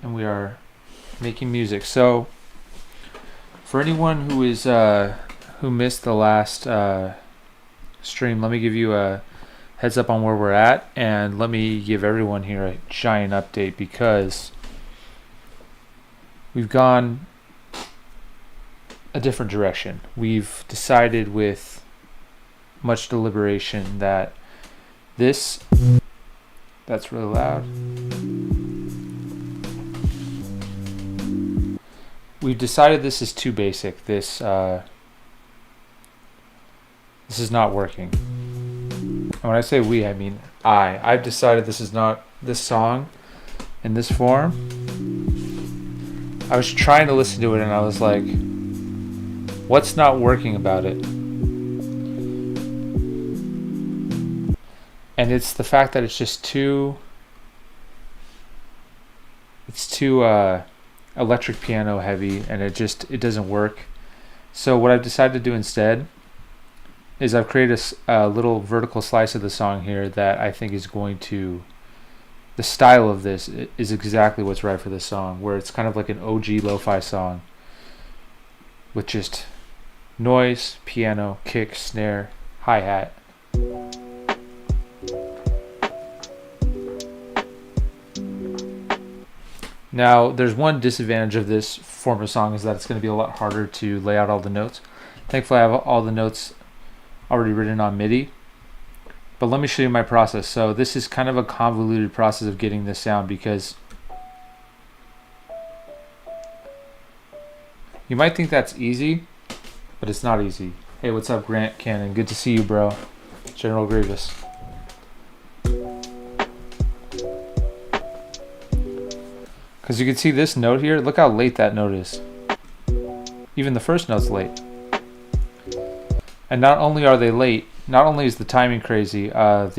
and we are making music. So, for anyone who is who missed the last stream, let me give you a heads up on where we're at, and let me give everyone here a giant update because we've gone a different direction. We've decided with much deliberation that this, that's really loud. We've decided this is too basic. This is not working. And when I say we, I mean I've decided this is not, this song in this form. I was trying to listen to it and I was like, what's not working about it? And it's the fact that it's just too electric piano heavy, and it doesn't work. So what I've decided to do instead is I've created a little vertical slice of the song here that I think is going to, the style of this is exactly what's right for this song, where it's kind of like an OG lo-fi song with just noise, piano, kick, snare, hi-hat. Now, there's one disadvantage of this form of song is that it's going to be a lot harder to lay out all the notes. Thankfully, I have all the notes already written on MIDI. But let me show you my process. So this is kind of a convoluted process of getting this sound because you might think that's easy, but it's not easy. Hey, what's up, Grant Cannon? Good to see you, bro. General Grievous. Because you can see this note here, look how late that note is. Even the first note's late. And not only are they late, not only is the timing crazy, and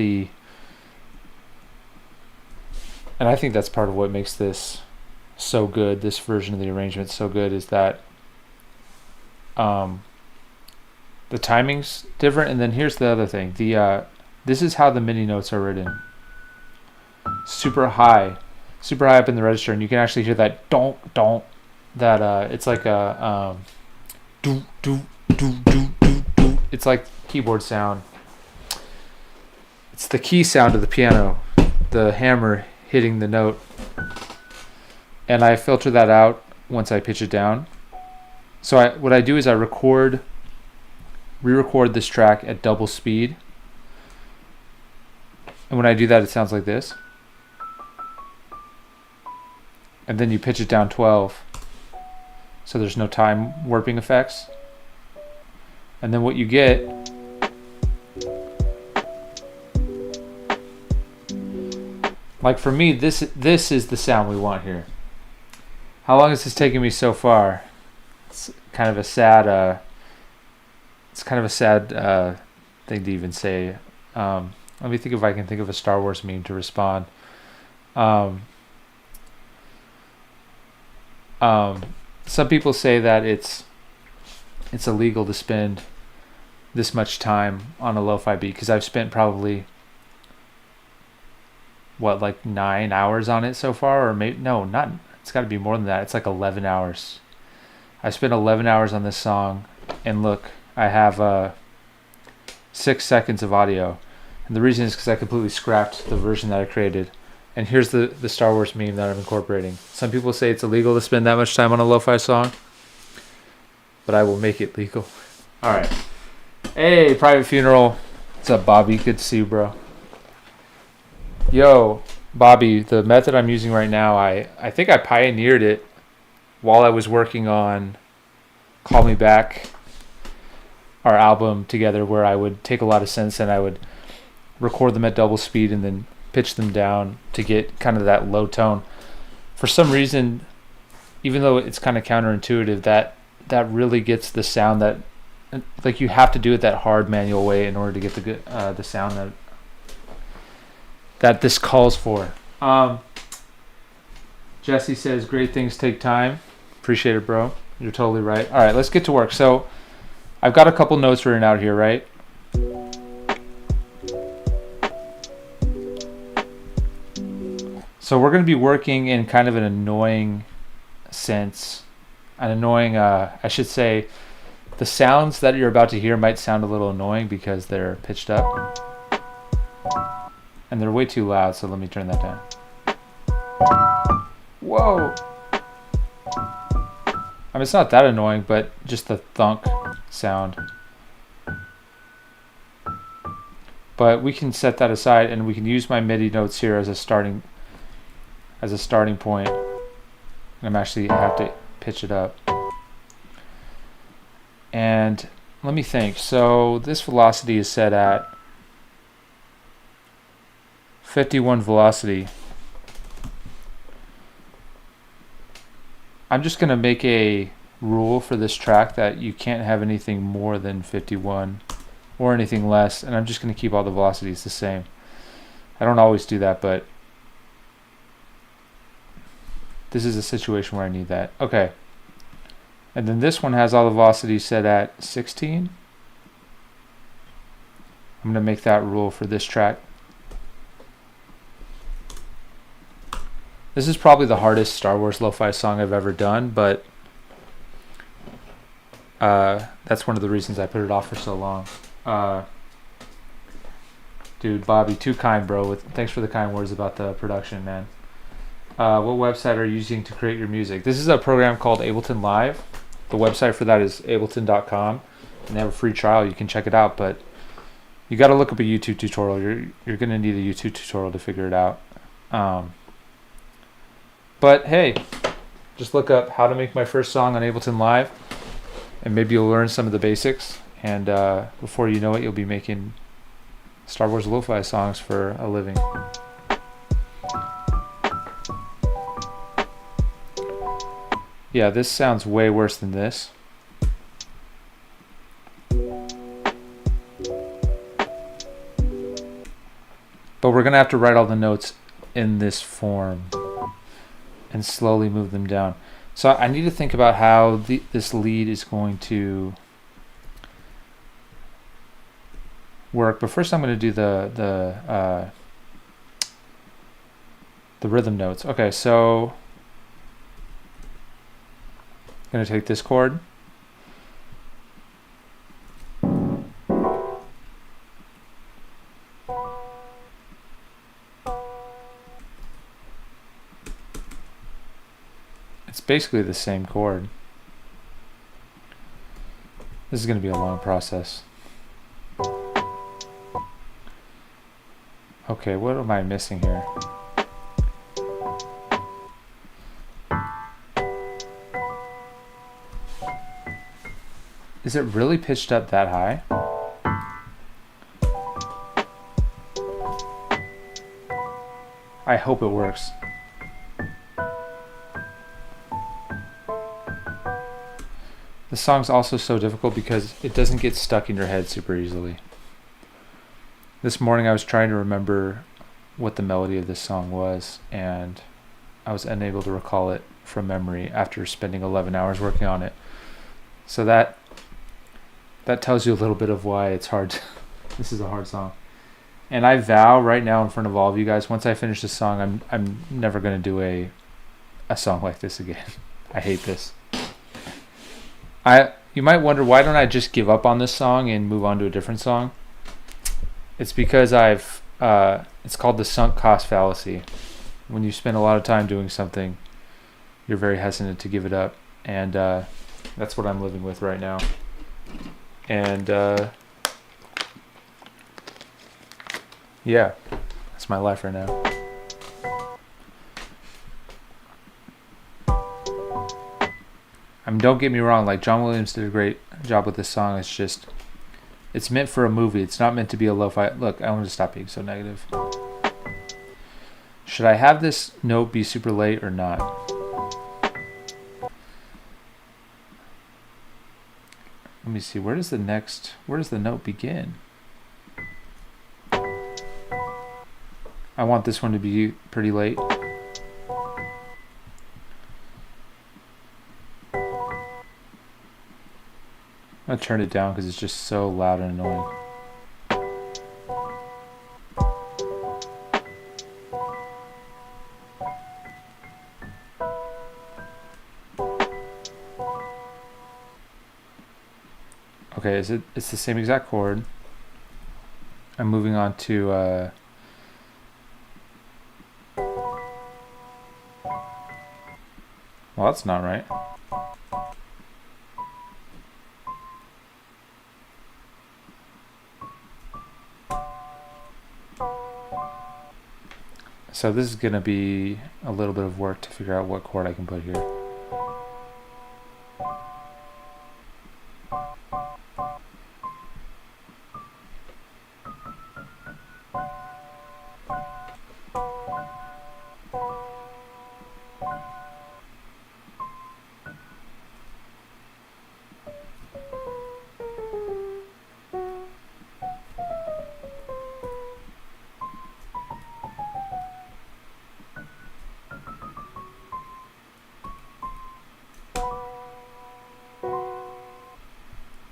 I think that's part of what makes this so good, this version of the arrangement so good, is that the timing's different. And then here's the other thing. This is how the MIDI notes are written. Super high up in the register, and you can actually hear that don't, that it's like a do. It's like keyboard sound. It's the key sound of the piano, the hammer hitting the note. And I filter that out once I pitch it down. So what I do is I re-record this track at double speed. And when I do that, it sounds like this. And then you pitch it down 12. So there's no time warping effects. And then what you get like for me, this is the sound we want here. How long has this taken me so far? It's kind of a sad thing to even say. Let me think if I can think of a Star Wars meme to respond. Some people say that it's illegal to spend this much time on a lo-fi beat, because I've spent probably like 9 hours on it so far, or maybe not. It's got to be more than that. It's like 11 hours. I spent 11 hours on this song, and look, I have 6 seconds of audio, and the reason is because I completely scrapped the version that I created. And here's the Star Wars meme that I'm incorporating. Some people say it's illegal to spend that much time on a lo-fi song, but I will make it legal. All right. Hey, Private Funeral. What's up, Bobby? Good to see you, bro. Yo, Bobby, the method I'm using right now, I think I pioneered it while I was working on Call Me Back, our album together, where I would take a lot of synths and I would record them at double speed and then pitch them down to get kind of that low tone. For some reason, even though it's kind of counterintuitive, that really gets the sound that, like, you have to do it that hard manual way in order to get the sound that this calls for. Jesse says great things take time. Appreciate it, bro. You're totally right. All right, let's get to work. So I've got a couple notes written out here, right? So we're going to be working in kind of an annoying sense. An annoying, I should say, the sounds that you're about to hear might sound a little annoying because they're pitched up. And they're way too loud, so let me turn that down. Whoa! I mean, it's not that annoying, but just the thunk sound. But we can set that aside, and we can use my MIDI notes here as a starting point. And I'm actually have to pitch it up. And let me think. So this velocity is set at 51 velocity. I'm just going to make a rule for this track that you can't have anything more than 51 or anything less, and I'm just going to keep all the velocities the same. I don't always do that, but this is a situation where I need that. Okay. And then this one has all the velocities set at 16. I'm going to make that rule for this track. This is probably the hardest Star Wars lo-fi song I've ever done, but that's one of the reasons I put it off for so long. Dude, Bobby, too kind, bro. Thanks for the kind words about the production, man. What website are you using to create your music? This is a program called Ableton Live. The website for that is ableton.com, and they have a free trial. You can check it out, but you got to look up a YouTube tutorial. You're going to need a YouTube tutorial to figure it out. But hey, just look up how to make my first song on Ableton Live, and maybe you'll learn some of the basics. And before you know it, you'll be making Star Wars lo-fi songs for a living. Yeah, this sounds way worse than this. But we're going to have to write all the notes in this form and slowly move them down. So I need to think about how this lead is going to work. But first I'm going to do the rhythm notes. Okay, so I'm going to take this chord. It's basically the same chord. This is going to be a long process. Okay, what am I missing here? Is it really pitched up that high? I hope it works. The song's also so difficult because it doesn't get stuck in your head super easily. This morning I was trying to remember what the melody of this song was, and I was unable to recall it from memory after spending 11 hours working on it. So that tells you a little bit of why it's hard. This is a hard song. And I vow right now in front of all of you guys, once I finish this song, I'm never going to do a song like this again. I hate this. You might wonder, why don't I just give up on this song and move on to a different song? It's because it's called the sunk cost fallacy. When you spend a lot of time doing something, you're very hesitant to give it up. And that's what I'm living with right now. And yeah, that's my life right now. I mean, don't get me wrong, like John Williams did a great job with this song. It's meant for a movie. It's not meant to be a lo-fi. Look, I want to stop being so negative. Should I have this note be super late or not? Let me see, where does the note begin? I want this one to be pretty late. I'm going to turn it down because it's just so loud and annoying. Okay, it's the same exact chord. I'm moving on to well, that's not right. So this is gonna be a little bit of work to figure out what chord I can put here.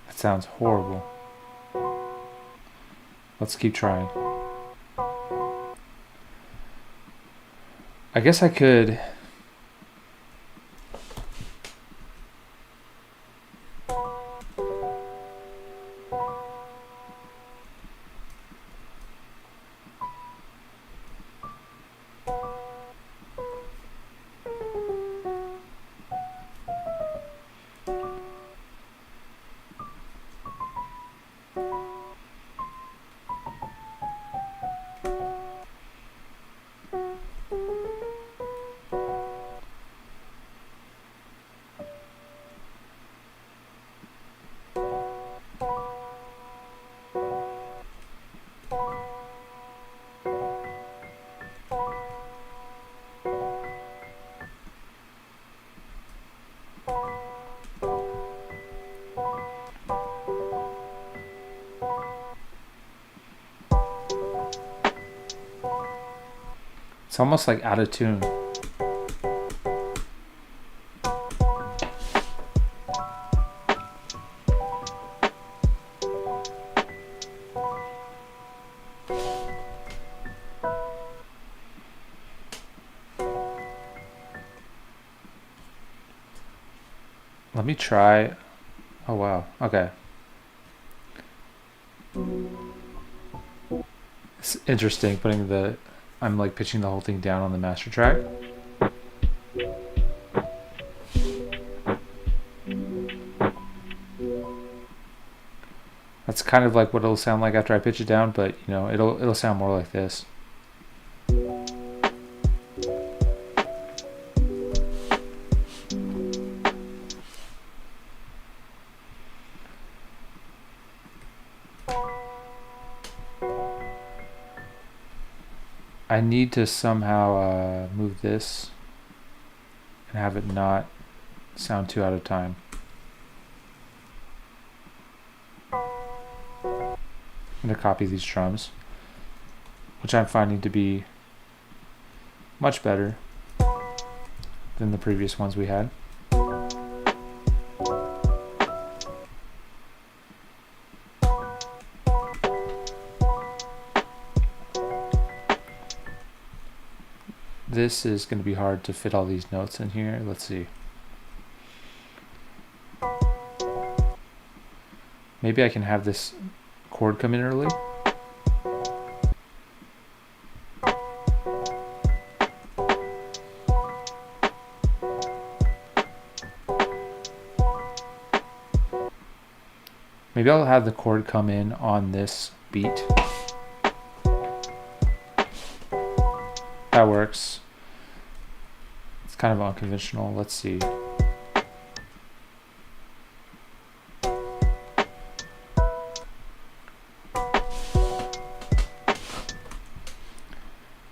That sounds horrible. Let's keep trying. I guess I could. It's almost like out of tune. Let me try. Oh wow. Okay. It's interesting putting the. I'm like pitching the whole thing down on the master track. That's kind of like what it'll sound like after I pitch it down, but you know, it'll sound more like this. I need to somehow move this and have it not sound too out of time. I'm going to copy these drums, which I'm finding to be much better than the previous ones we had. This is going to be hard to fit all these notes in here. Let's see. Maybe I can have this chord come in early. Maybe I'll have the chord come in on this beat. That works. It's kind of unconventional. Let's see.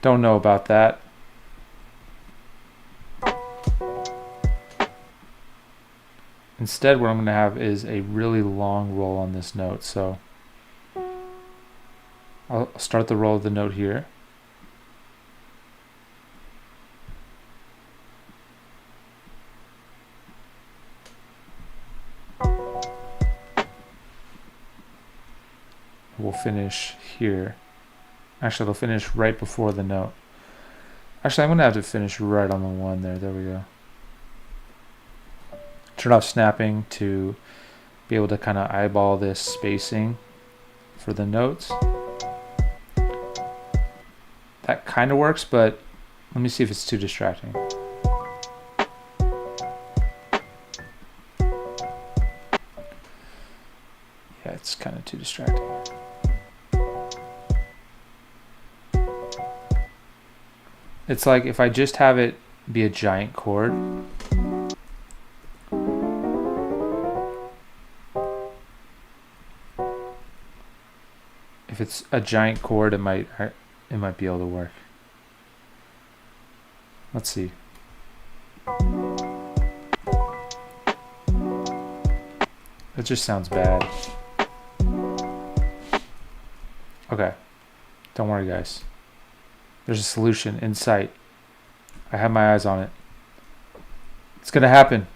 Don't know about that. Instead, what I'm going to have is a really long roll on this note. So I'll start the roll of the note here. We'll finish here. Actually, it'll finish right before the note. Actually, I'm going to have to finish right on the one there. There we go. Turn off snapping to be able to kind of eyeball this spacing for the notes. That kind of works, but let me see if it's too distracting. Yeah, it's kind of too distracting. It's like if I just have it be a giant chord. If it's a giant chord, it might be able to work. Let's see. It just sounds bad. Okay. Don't worry, guys. There's a solution in sight. I have my eyes on it. It's gonna happen.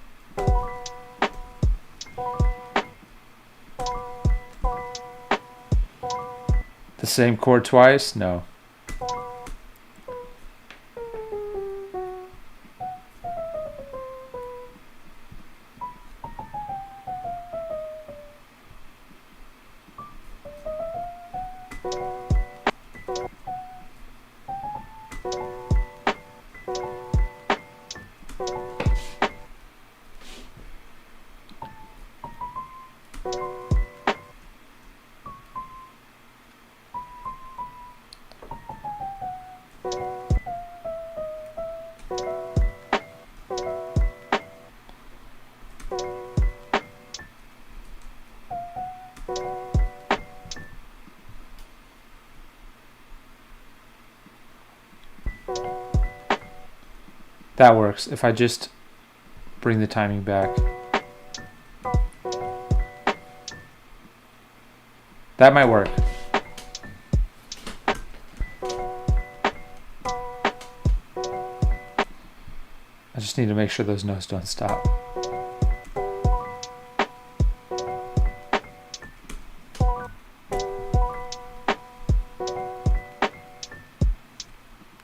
The same chord twice? No. That works. If I just bring the timing back. That might work. I just need to make sure those notes don't stop.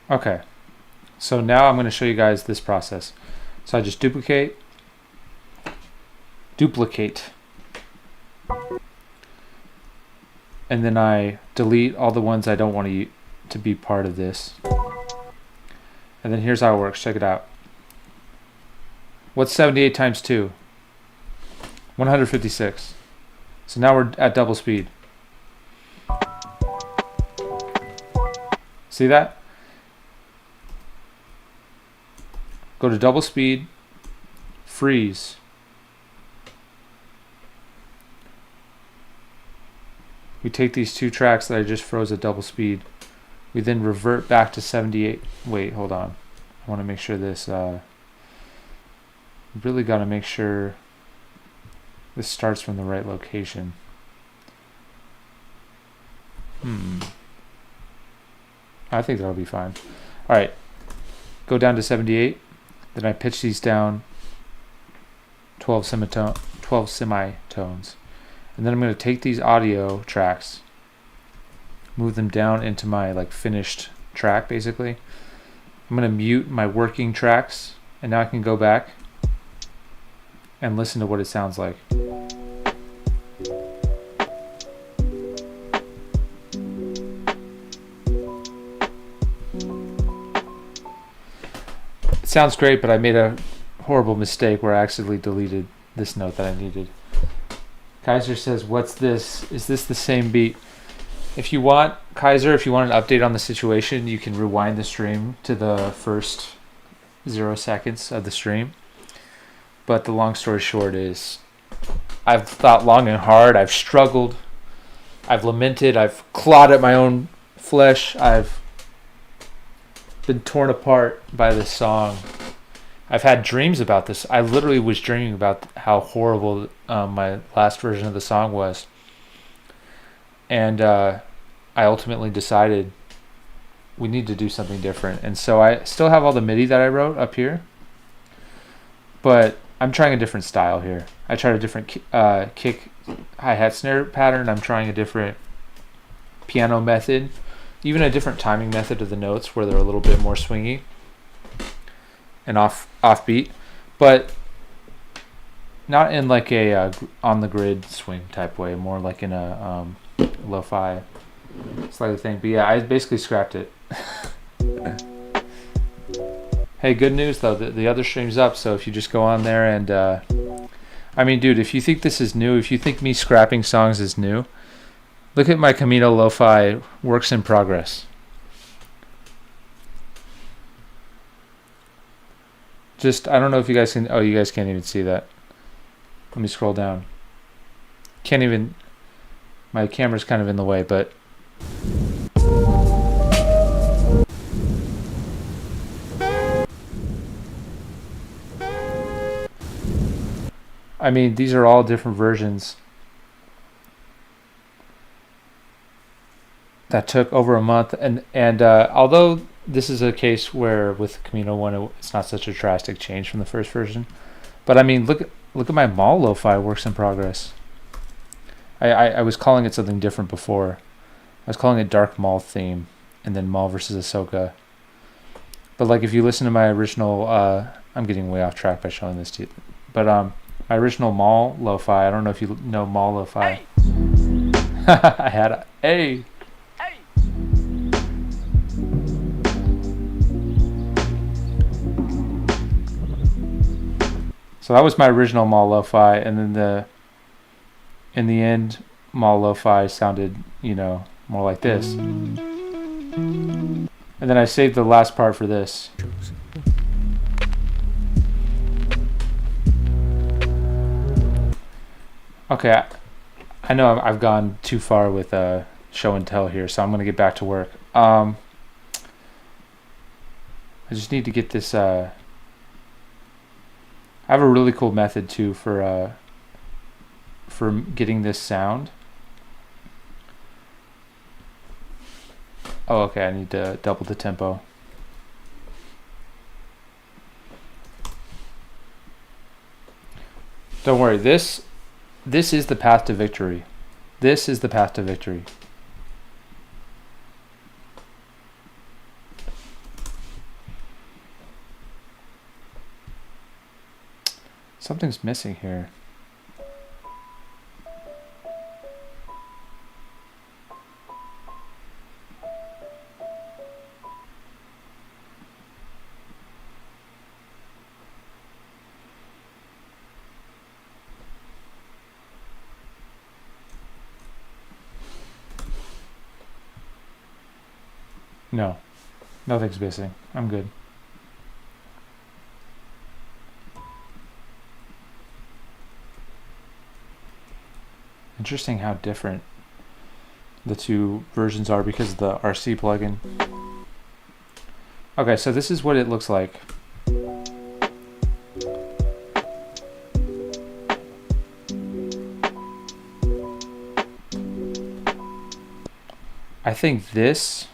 Okay. So now I'm going to show you guys this process. So I just duplicate, and then I delete all the ones I don't want to be part of this. And then here's how it works. Check it out. What's 78 times 2? 156. So now we're at double speed. See that? Go to double speed, freeze. We take these two tracks that I just froze at double speed. We then revert back to 78. Wait, hold on. I want to make sure this, really got to make sure this starts from the right location. I think that'll be fine. All right, go down to 78. Then I pitch these down 12 semitones. And then I'm going to take these audio tracks, move them down into my like finished track basically. I'm going to mute my working tracks, and now I can go back and listen to what it sounds like. It sounds great, but I made a horrible mistake where I accidentally deleted this note that I needed. Kaiser says, what's this? Is this the same beat? If you want, Kaiser, if you want an update on the situation, you can rewind the stream to the first 0 seconds of the stream. But the long story short is, I've thought long and hard, I've struggled, I've lamented, I've clawed at my own flesh, I've been torn apart by this song. I've had dreams about this. I literally was dreaming about how horrible my last version of the song was. And I ultimately decided we need to do something different. And so I still have all the MIDI that I wrote up here, but I'm trying a different style here. I tried a different kick, hi-hat, snare pattern. I'm trying a different piano method, even a different timing method of the notes where they're a little bit more swingy and offbeat. But not in like a on the grid swing type way, more like in a lo-fi slightly thing. But yeah, I basically scrapped it. Hey, good news though, the other stream's up, so if you just go on there and I mean, dude, if you think this is new, if you think me scrapping songs is new, look at my Camino Lo-Fi works in progress. Just, I don't know if you guys can, oh, you guys can't even see that. Let me scroll down. Can't even, my camera's kind of in the way, but I mean, these are all different versions that took over a month, and although this is a case where with Camino 1 it's not such a drastic change from the first version, but I mean, look at my Mall Lo-Fi works in progress. I was calling it something different before. I was calling it Dark Mall Theme, and then Mall versus Ahsoka. But like if you listen to my original, I'm getting way off track by showing this to you, but my original Mall Lo-Fi, I don't know if you know Mall Lo-Fi. Hey. I had a hey. So that was my original Mall Lo-Fi, and then in the end, Mall Lo-Fi sounded, more like this. And then I saved the last part for this. Okay, I know I've gone too far with show and tell here, so I'm going to get back to work. I just need to get this... I have a really cool method too for getting this sound. Oh, okay, I need to double the tempo. Don't worry, this is the path to victory. This is the path to victory. Something's missing here. No, nothing's missing. I'm good. Interesting how different the two versions are because of the RC plugin. Okay, so this is what it looks like. I think this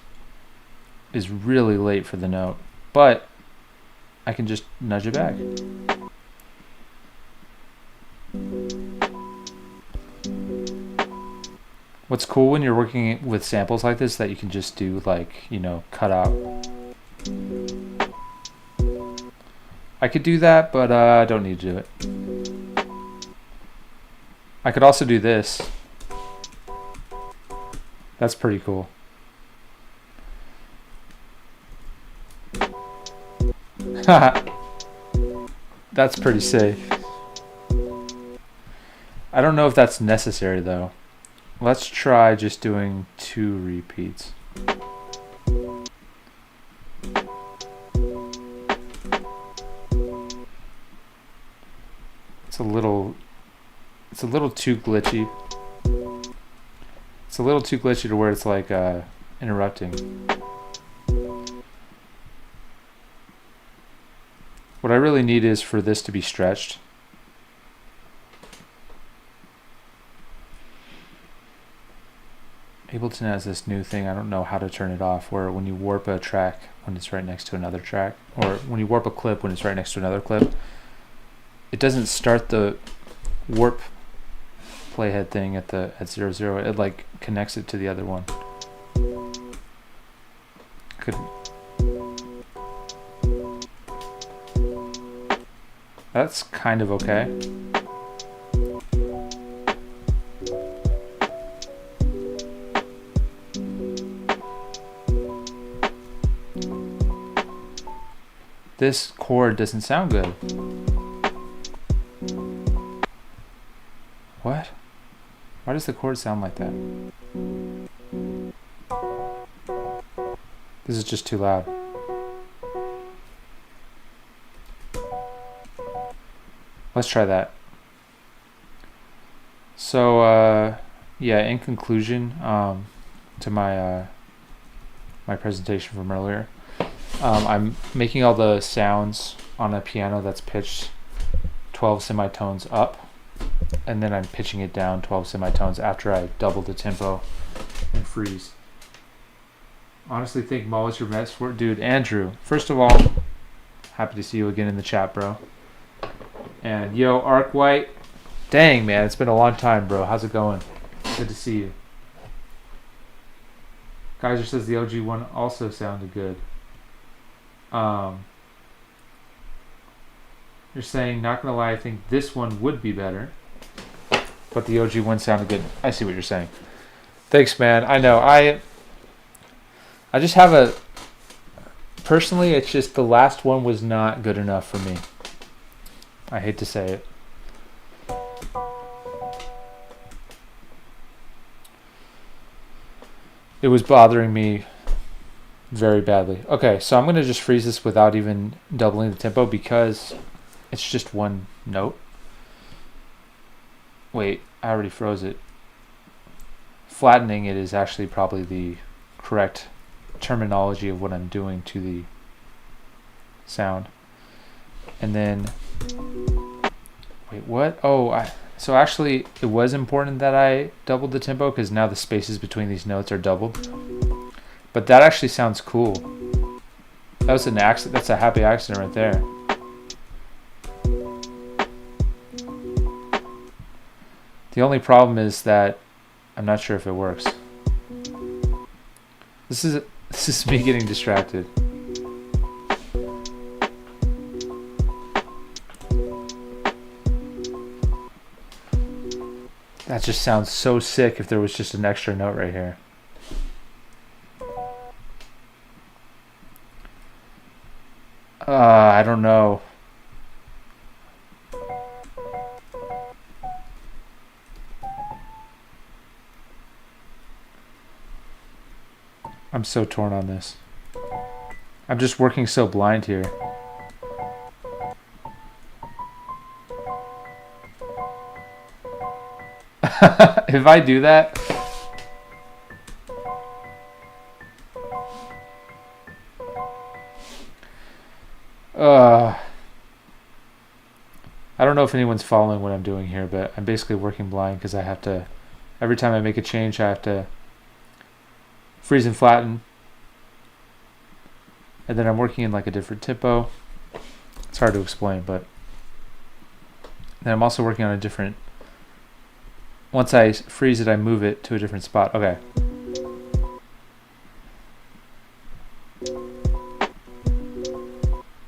is really late for the note, but I can just nudge it back. What's cool when you're working with samples like this that you can just do like, cut out. I could do that, but I don't need to do it. I could also do this. That's pretty cool. That's pretty safe. I don't know if that's necessary though. Let's try just doing 2 repeats. It's a little too glitchy. It's a little too glitchy to where it's like interrupting. What I really need is for this to be stretched. Ableton has this new thing, I don't know how to turn it off, where when you warp a track when it's right next to another track, or when you warp a clip when it's right next to another clip, it doesn't start the warp playhead thing at 0, it like connects it to the other one. That's kind of okay. this chord doesn't sound good. What? Why does the chord sound like that? This is just too loud. Let's try that. So, yeah, in conclusion, to my my presentation from earlier, I'm making all the sounds on a piano that's pitched 12 semitones up, and then I'm pitching it down 12 semitones after I double the tempo and freeze. Honestly think Mo is your best for it. Dude, Andrew, first of all, happy to see you again in the chat, bro. And yo, Arc White, dang man, it's been a long time, bro. How's it going? Good to see you. Kaiser says the OG one also sounded good. You're saying, not gonna lie, I think this one would be better, but the OG one sounded good. I see what you're saying. Thanks, man. I know. I just have a... Personally, it's just the last one was not good enough for me. I hate to say it. It was bothering me very badly. Okay, so I'm going to just freeze this without even doubling the tempo because it's just one note. Wait, I already froze it. Flattening it is actually probably the correct terminology of what I'm doing to the sound. And then, wait, what? Oh, so actually it was important that I doubled the tempo because now the spaces between these notes are doubled. But that actually sounds cool. That was an accident. That's a happy accident right there. The only problem is that I'm not sure if it works. This is me getting distracted. That just sounds so sick if there was just an extra note right here. I don't know. I'm so torn on this. I'm just working so blind here. If I do that, I don't know if anyone's following what I'm doing here, but I'm basically working blind because I have to, every time I make a change, I have to freeze and flatten, and then I'm working in like a different tempo. It's hard to explain, but then I'm also working on a different, once I freeze it, I move it to a different spot. Okay.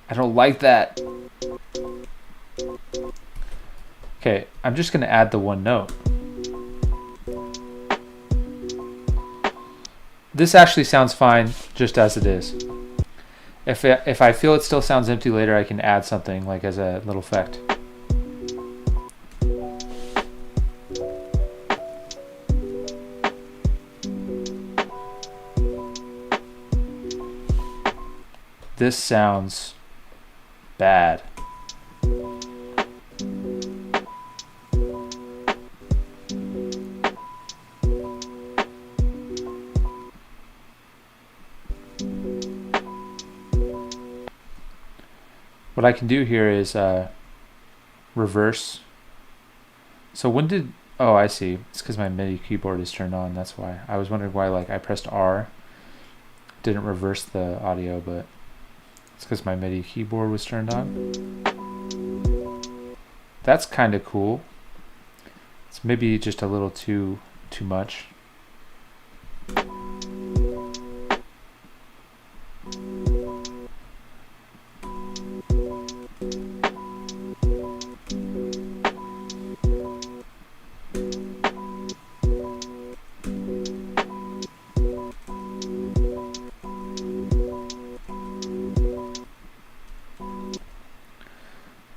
I don't like that. Okay, I'm just gonna add the one note. This actually sounds fine just as it is. If I feel it still sounds empty later, I can add something like as a little effect. This sounds bad. What I can do here is reverse. So when did, oh, I see. It's because my MIDI keyboard is turned on. That's why. I was wondering why like I pressed R, didn't reverse the audio, but it's because my MIDI keyboard was turned on. That's kind of cool. It's maybe just a little too much.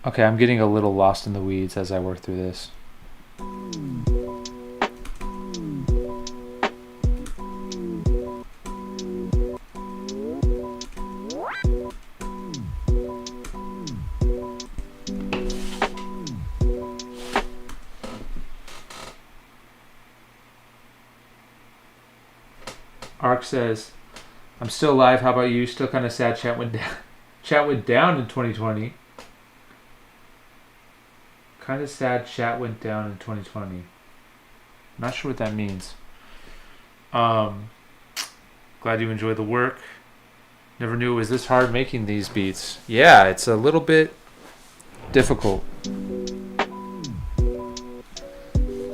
Okay, I'm getting a little lost in the weeds as I work through this. Ark says, I'm still alive. How about you? Still kind of sad. Chat went down. Chat went down in 2020. Kind of sad. Chat went down in 2020. Not sure what that means. Glad you enjoyed the work. Never knew it was this hard making these beats. Yeah, it's a little bit difficult.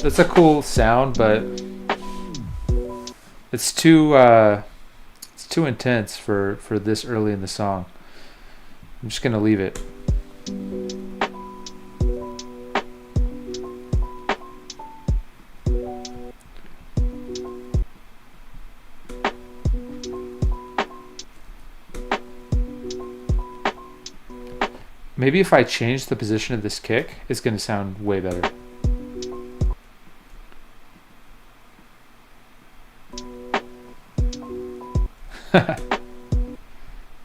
It's a cool sound, but it's too intense for this early in the song. I'm just gonna leave it. Maybe if I change the position of this kick, it's gonna sound way better.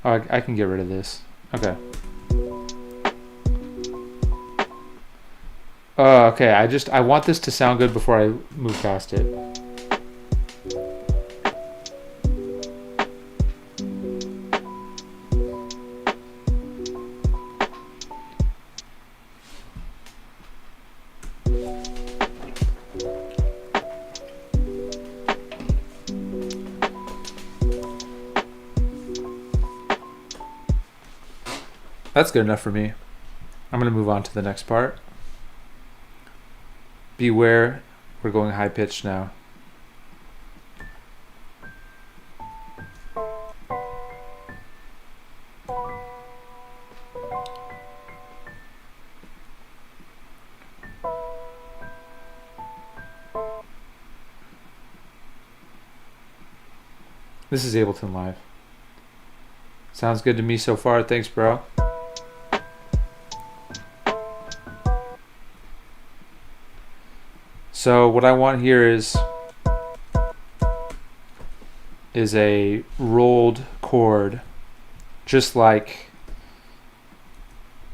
Oh, I can get rid of this. Okay. Okay, I want this to sound good before I move past it. That's good enough for me. I'm going to move on to the next part. Beware, we're going high pitched now. This is Ableton Live. Sounds good to me so far. Thanks, bro. So what I want here is a rolled chord, just like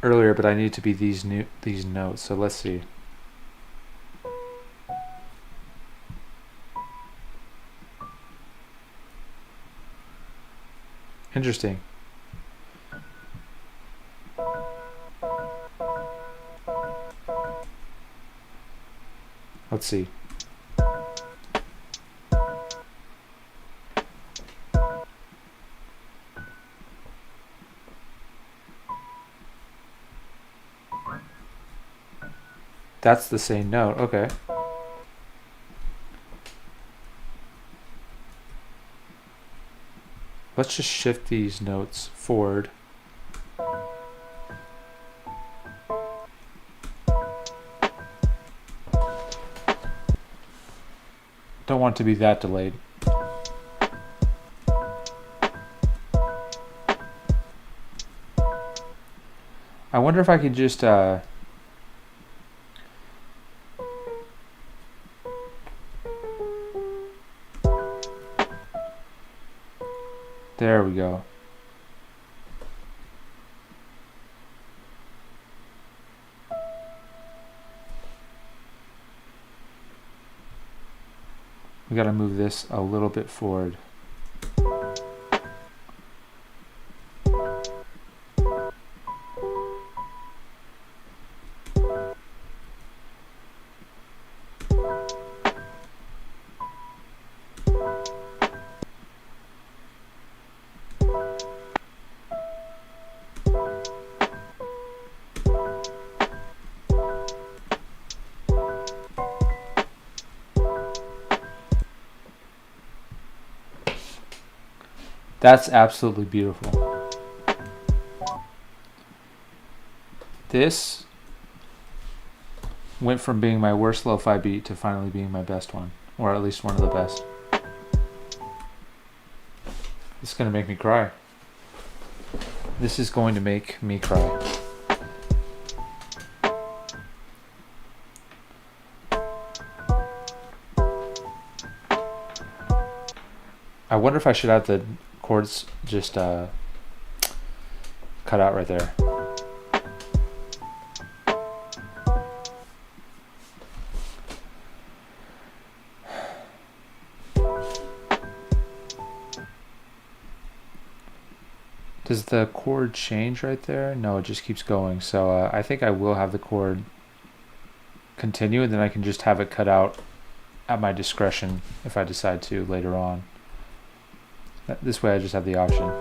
earlier, but I need to be these notes. So let's see. Interesting. Let's see. That's the same note. Okay. Let's just shift these notes forward. Don't want to be that delayed. I wonder if I could just there we go. We got to move this a little bit forward. That's absolutely beautiful. This went from being my worst lo-fi beat to finally being my best one, or at least one of the best. This is going to make me cry. This is going to make me cry. I wonder if I should have the chords just cut out right there. Does the chord change right there? No, it just keeps going. So I think I will have the chord continue, and then I can just have it cut out at my discretion if I decide to later on. This way I just have the option.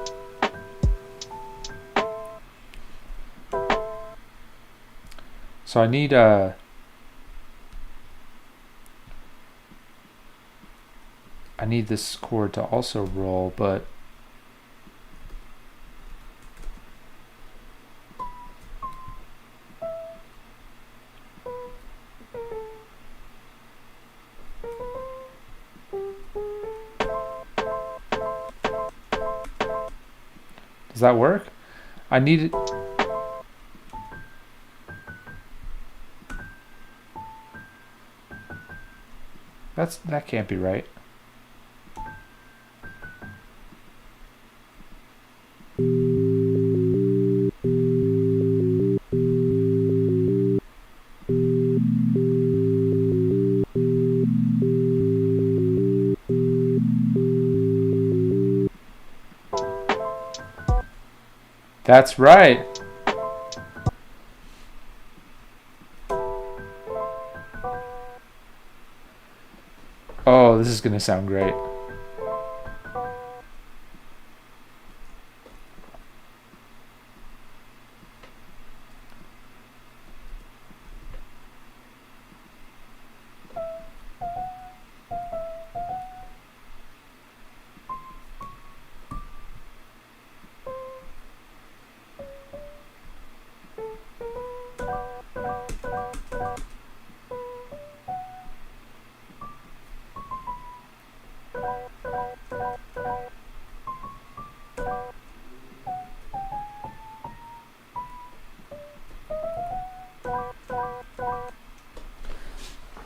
So I need this chord to also roll, but does that work? I need it. That can't be right. That's right. Oh, this is going to sound great.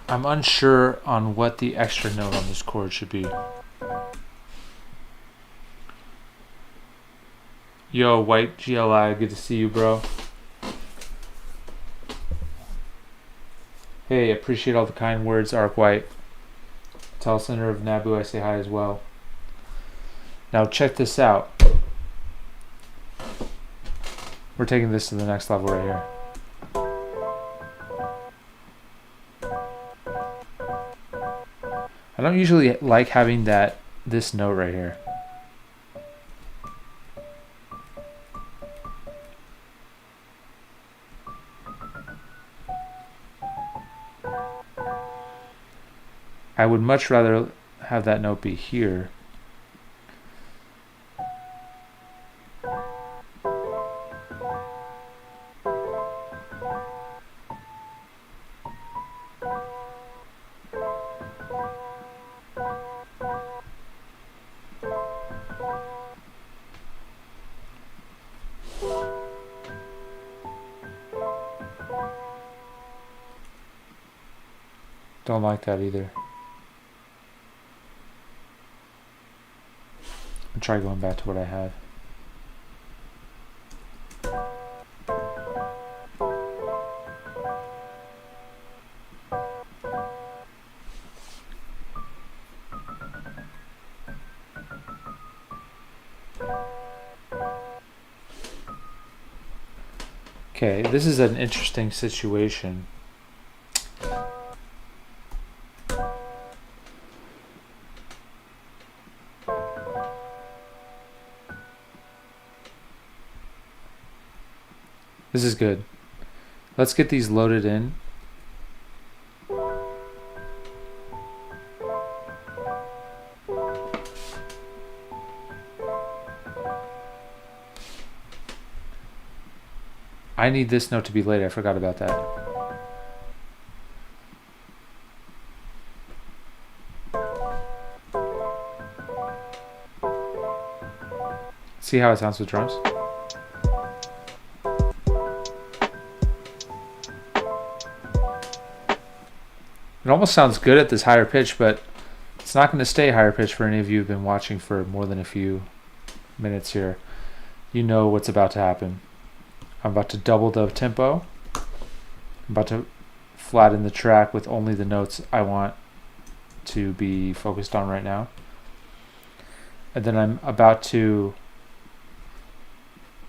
I'm unsure on what the extra note on this chord should be. Yo, White GLI, good to see you, bro. Hey, appreciate all the kind words, Arc White. Tell Senator of Naboo I say hi as well. Now check this out. We're taking this to the next level right here. I don't usually like having this note right here. I would much rather have that note be here. Don't like that either. I'll try going back to what I had. Okay, this is an interesting situation. This is good. Let's get these loaded in. I need this note to be later. I forgot about that. See how it sounds with drums? It almost sounds good at this higher pitch, but it's not going to stay higher pitch for any of you who've been watching for more than a few minutes here. You know what's about to happen. I'm about to double the tempo. I'm about to flatten the track with only the notes I want to be focused on right now. And then I'm about to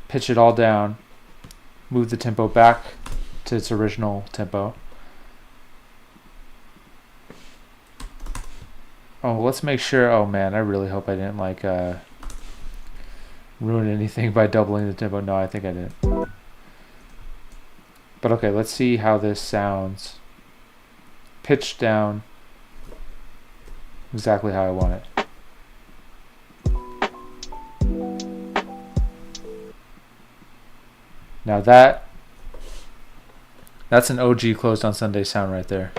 pitch it all down, move the tempo back to its original tempo. Oh, let's make sure. Oh man, I really hope I didn't like ruin anything by doubling the tempo. No, I think I did. But okay, let's see how this sounds. Pitched down exactly how I want it. Now that's an OG Closed on Sunday sound right there.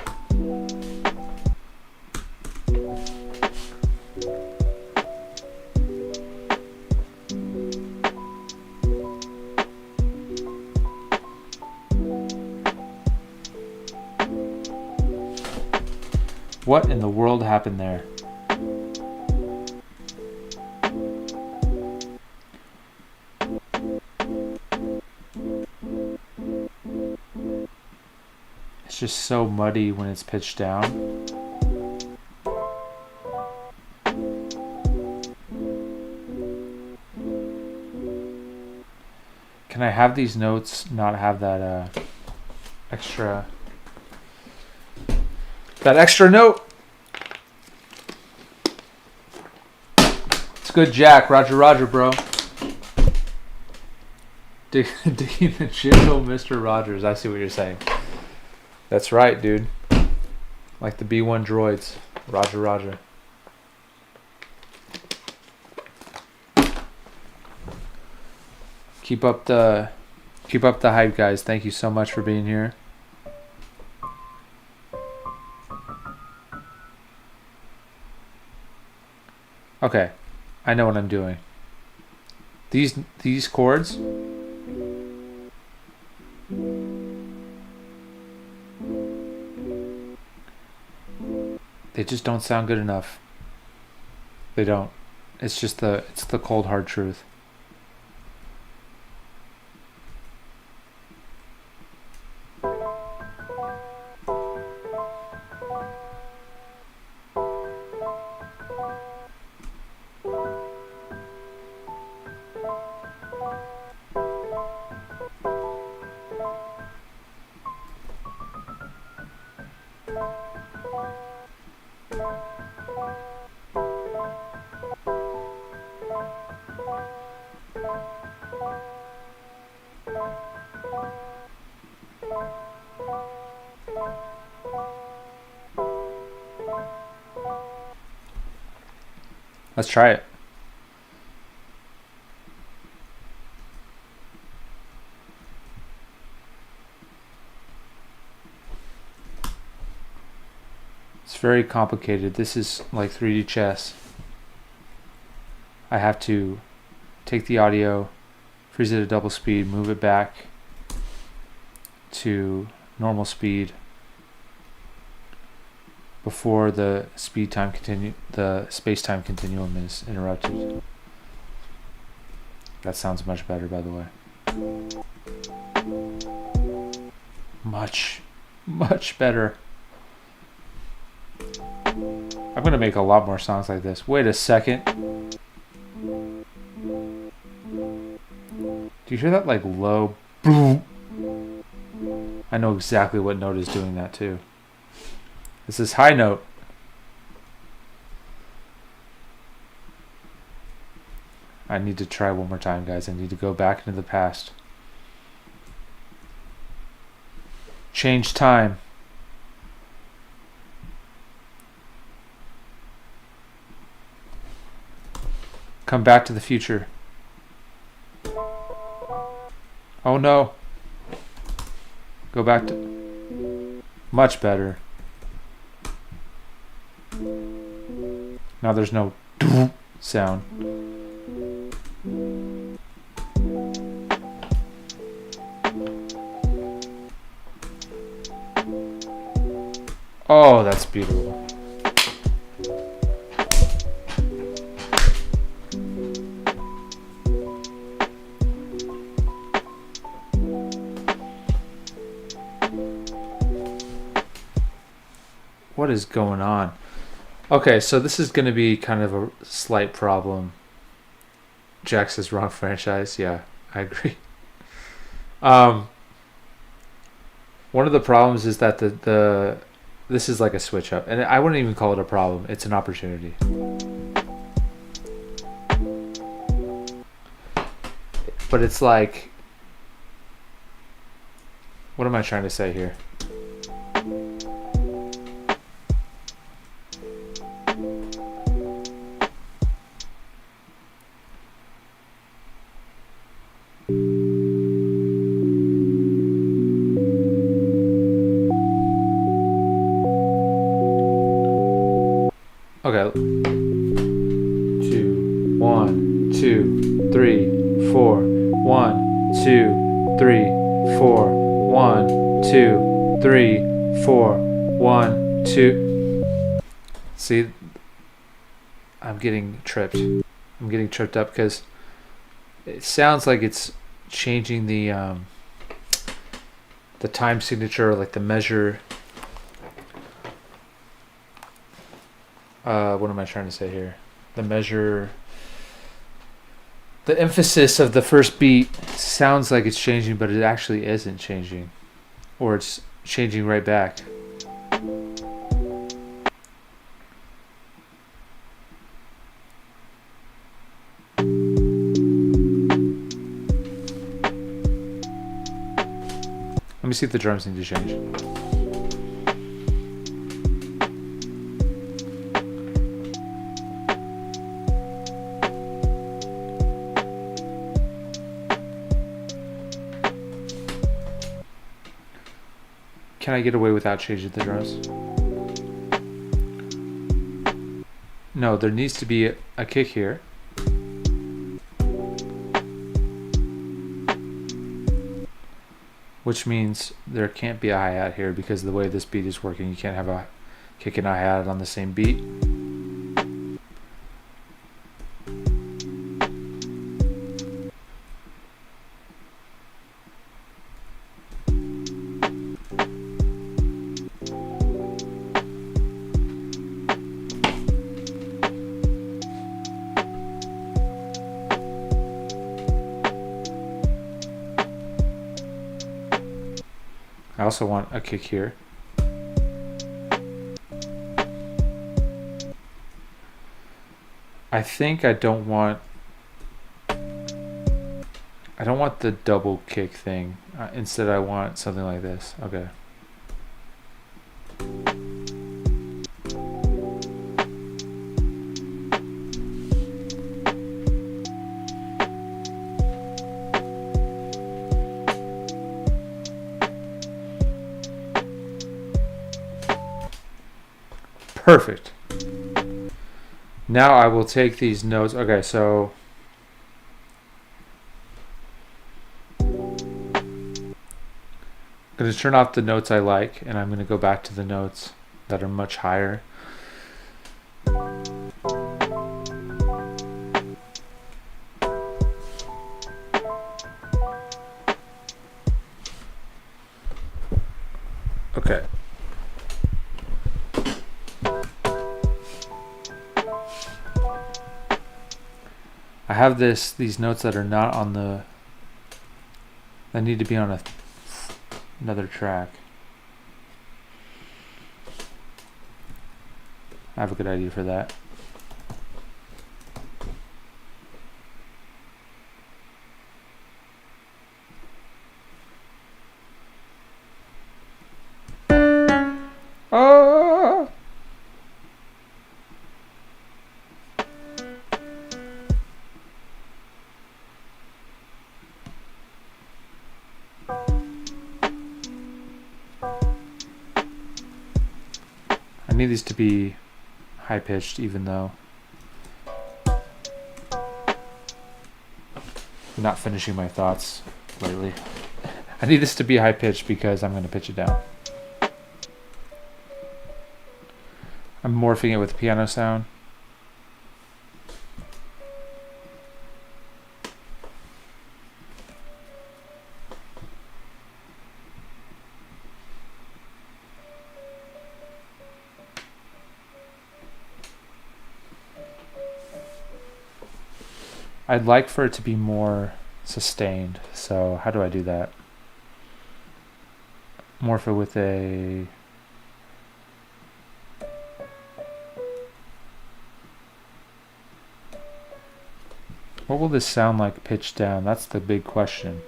What in the world happened there? It's just so muddy when it's pitched down. Can I have these notes not have that extra note? It's good, Jack. Roger, bro. Digging the gentle Mr. Rogers. I see what you're saying. That's right, dude. Like the B1 droids. Roger. Keep up the hype, guys. Thank you so much for being here. Okay, I know what I'm doing. These chords, they just don't sound good enough. They don't. It's the cold hard truth. Let's try it. It's very complicated. This is like 3D chess. I have to take the audio, freeze it at double speed, move it back to normal speed before the space-time continuum is interrupted. That sounds much better, by the way. Much better. I'm gonna make a lot more songs like this. Wait a second. Do you hear that like low boom? I know exactly what note is doing that too. This is high note. I need to try one more time, guys. I need to go back into the past. Change time. Come back to the future. Oh no. Go back to... Much better. Now there's no sound. Oh, that's beautiful. What is going on? Okay, so this is going to be kind of a slight problem. Jack says wrong franchise. Yeah, I agree. One of the problems is that the this is like a switch up, and I wouldn't even call it a problem. It's an opportunity. But it's like, what am I trying to say here? Okay. 2, 1, 2, 3, 4. 1, 2, 3, 4. 1, 2, 3, 4. 1, 2. See, I'm getting tripped. I'm getting tripped up because it sounds like it's changing the time signature, like the measure. What am I trying to say here? The measure, the emphasis of the first beat sounds like it's changing, but it actually isn't changing, or it's changing right back. Let me see if the drums need to change. Can I get away without changing the drums? No, there needs to be a kick here. Which means there can't be a hi-hat here because the way this beat is working, you can't have a kick and a hi-hat on the same beat. I also want a kick here. I think I don't want the double kick thing. Instead I want something like this. Okay. Perfect. Now I will take these notes. Okay, so I'm going to turn off the notes I like, and I'm going to go back to the notes that are much higher. Okay. I have these notes that are not on the, that need to be on another track. I have a good idea for that. Oh! I need these to be high pitched, even though I'm not finishing my thoughts lately. I need this to be high pitched because I'm going to pitch it down. I'm morphing it with piano sound. I'd like for it to be more sustained. So how do I do that? Morph it with a... What will this sound like pitched down? That's the big question.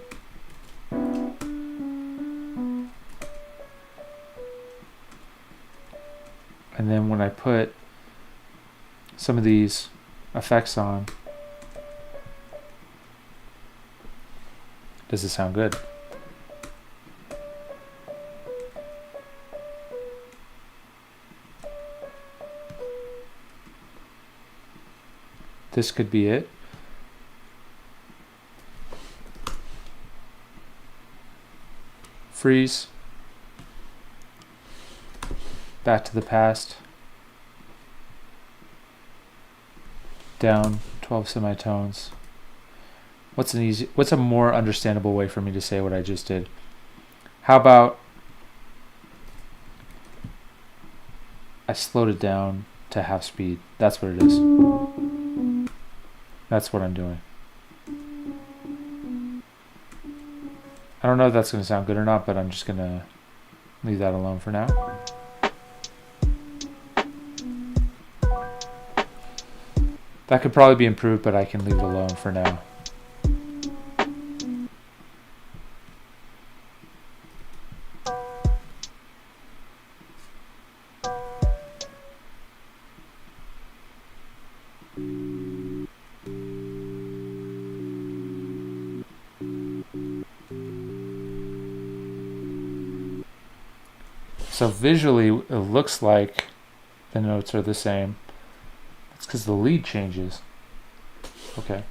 And then when I put some of these effects on, does it sound good? This could be it. Freeze. Back to the past. Down 12 semitones. What's a more understandable way for me to say what I just did? How about I slowed it down to half speed? That's what it is. That's what I'm doing. I don't know if that's going to sound good or not, but I'm just going to leave that alone for now. That could probably be improved, but I can leave it alone for now. So visually, it looks like the notes are the same. It's because the lead changes. Okay.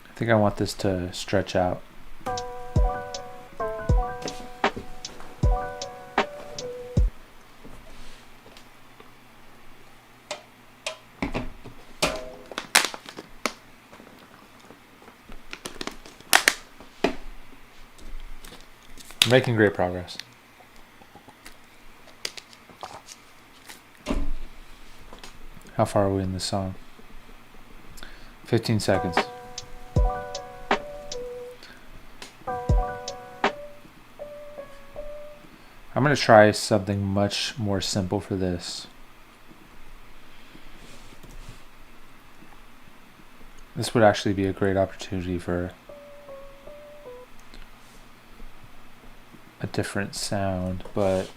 I think I want this to stretch out. I'm making great progress. How far are we in this song? 15 seconds. I'm going to try something much more simple for this. This would actually be a great opportunity for a different sound, but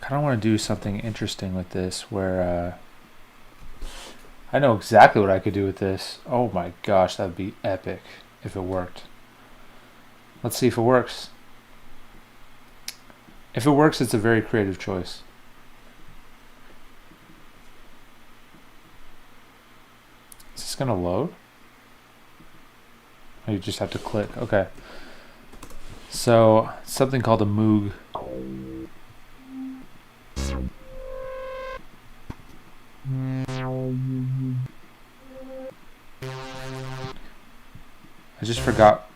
I kind of want to do something interesting with this where I know exactly what I could do with this. Oh my gosh, that would be epic if it worked. Let's see if it works. If it works, it's a very creative choice. Is this going to load? Oh, you just have to click. Okay. So, something called a Moog. I just forgot.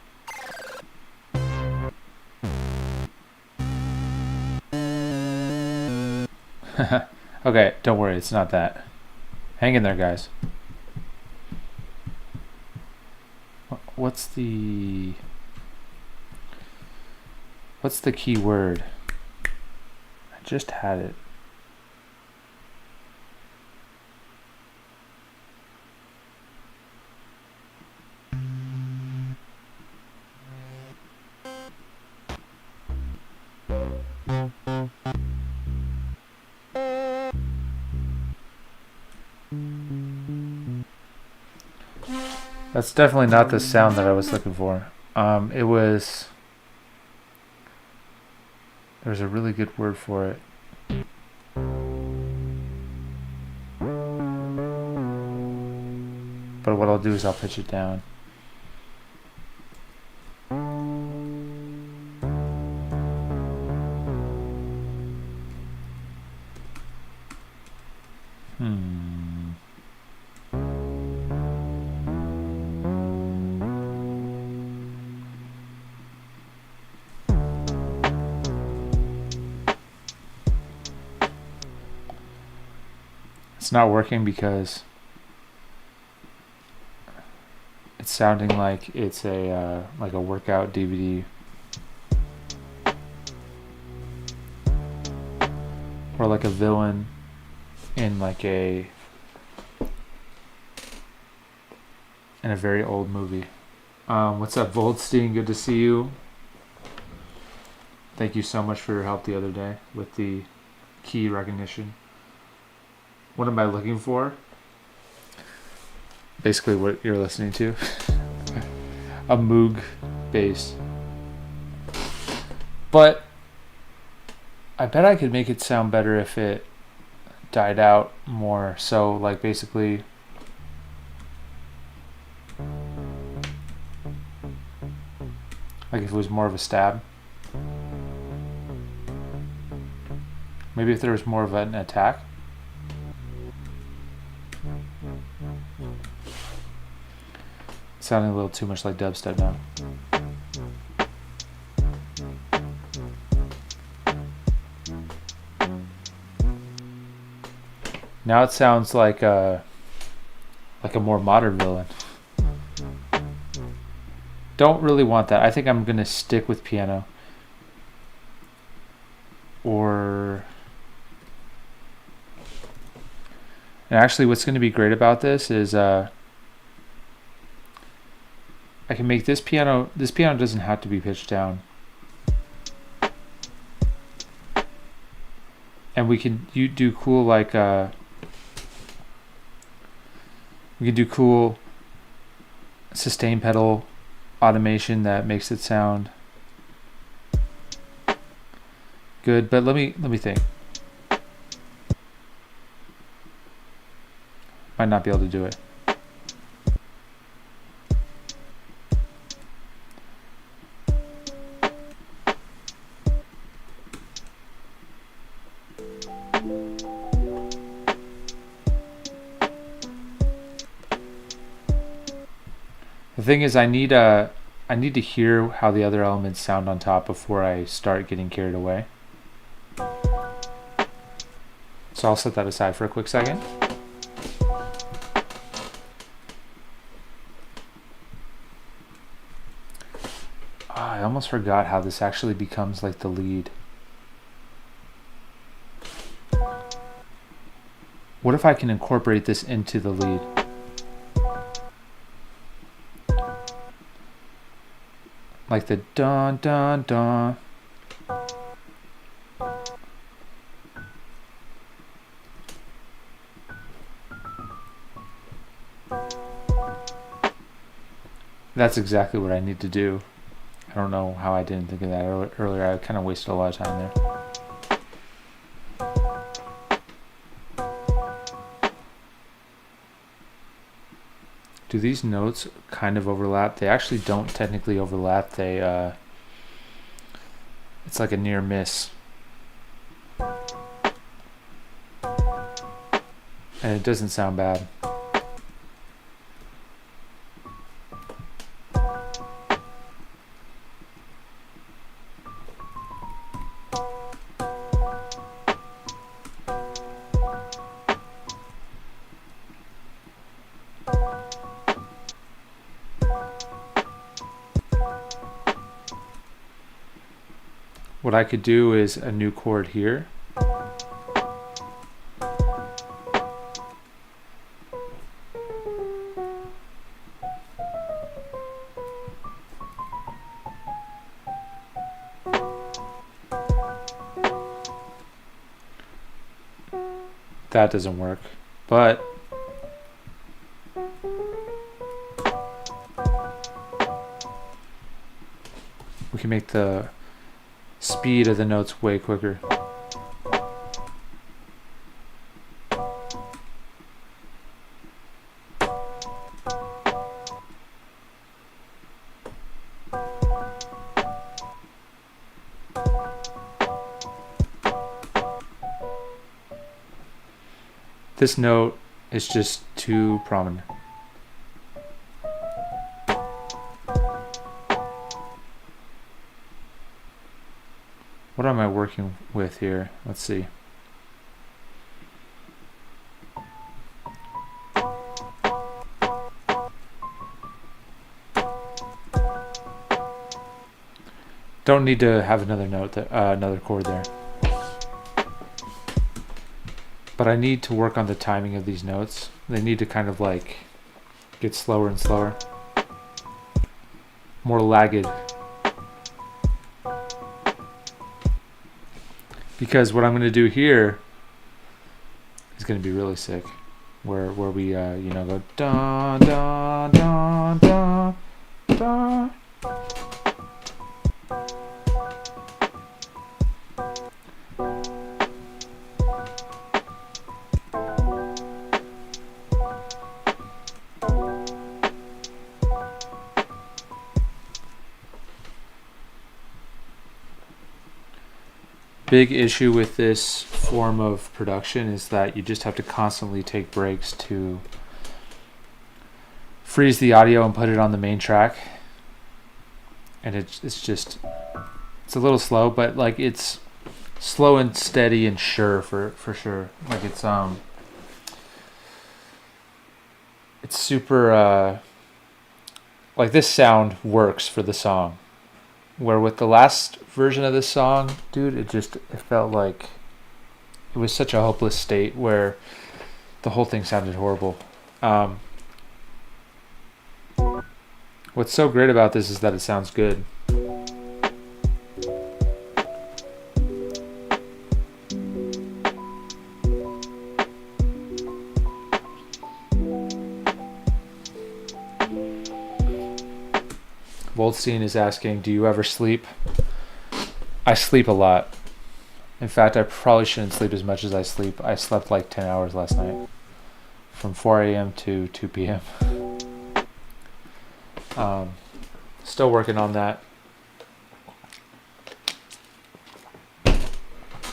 Okay, don't worry, it's not that. Hang in there, guys. What's the key word? I just had it. That's definitely not the sound that I was looking for. It was. There's a really good word for it. But what I'll do is I'll pitch it down. It's not working because it's sounding like it's a workout DVD or like a villain in a very old movie. What's up, Voldstein? Good to see you. Thank you so much for your help the other day with the key recognition. What am I looking for? Basically what you're listening to. A Moog bass. But I bet I could make it sound better if it died out more. So like basically like if it was more of a stab. Maybe if there was more of an attack. Sounding a little too much like dubstep now. Now it sounds like a more modern villain. Don't really want that. I think I'm gonna stick with piano. And actually what's gonna be great about this is I can make this piano doesn't have to be pitched down. And we can do cool we can do cool sustain pedal automation that makes it sound good. But let me think. Might not be able to do it. The thing is, I need to hear how the other elements sound on top before I start getting carried away. So I'll set that aside for a quick second. I almost forgot how this actually becomes like the lead. What if I can incorporate this into the lead? Like the dun dun dun. That's exactly what I need to do. I don't know how I didn't think of that earlier. I kind of wasted a lot of time there. Do these notes kind of overlap? They actually don't technically overlap. They it's like a near miss. And it doesn't sound bad. What I could do is a new chord here. That doesn't work, but we can make the speed of the notes way quicker. This note is just too prominent. What am I working with here? Let's see. Don't need to have another note, another chord there. But I need to work on the timing of these notes. They need to kind of like get slower and slower. More lagged. Because what I'm going to do here is going to be really sick. Where we, go dun dun dun dun dun. Big issue with this form of production is that you just have to constantly take breaks to freeze the audio and put it on the main track. And it's a little slow, but like it's slow and steady and sure for sure. Like it's super like this sound works for the song. Where with the last version of this song, dude, it felt like it was such a hopeless state where the whole thing sounded horrible. What's so great about this is that it sounds good. Voldstein is asking, do you ever sleep? I sleep a lot. In fact, I probably shouldn't sleep as much as I sleep. I slept like 10 hours last night. From 4 a.m. to 2 p.m. Still working on that.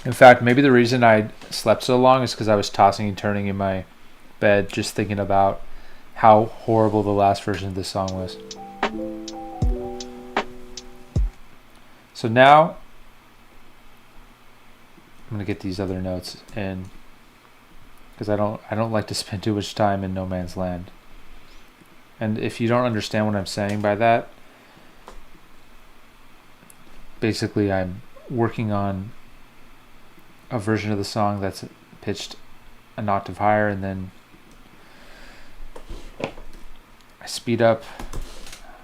In fact, maybe the reason I slept so long is because I was tossing and turning in my bed just thinking about how horrible the last version of this song was. So now I'm gonna get these other notes in because I don't like to spend too much time in no man's land. And if you don't understand what I'm saying by that, basically I'm working on a version of the song that's pitched an octave higher, and then I speed up.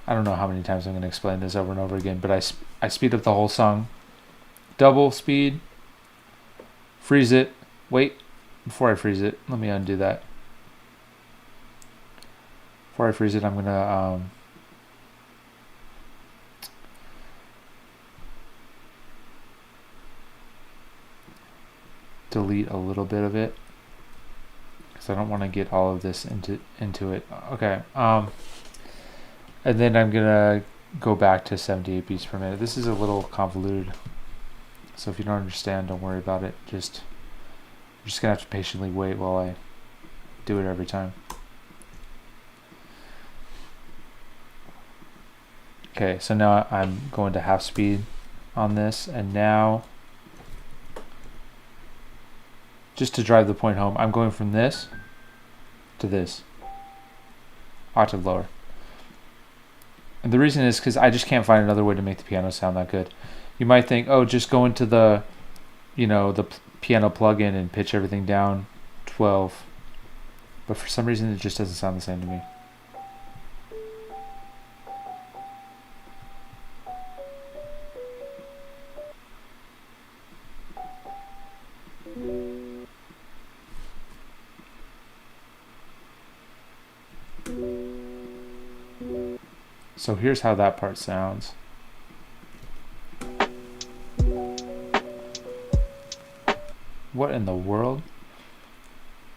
I don't know how many times I'm going to explain this over and over again, but I speed up the whole song. Double speed. Freeze it. Wait. Before I freeze it, let me undo that. Before I freeze it, I'm going to delete a little bit of it because I don't want to get all of this into it. Okay. And then I'm gonna go back to 78 beats per minute. This is a little convoluted, so if you don't understand, don't worry about it. You're just gonna have to patiently wait while I do it every time. Okay, so now I'm going to half speed on this, and now just to drive the point home, I'm going from this to this octave lower. And the reason is because I just can't find another way to make the piano sound that good. You might think, oh, just go into the, the piano plugin and pitch everything down 12. But for some reason, it just doesn't sound the same to me. So here's how that part sounds. What in the world?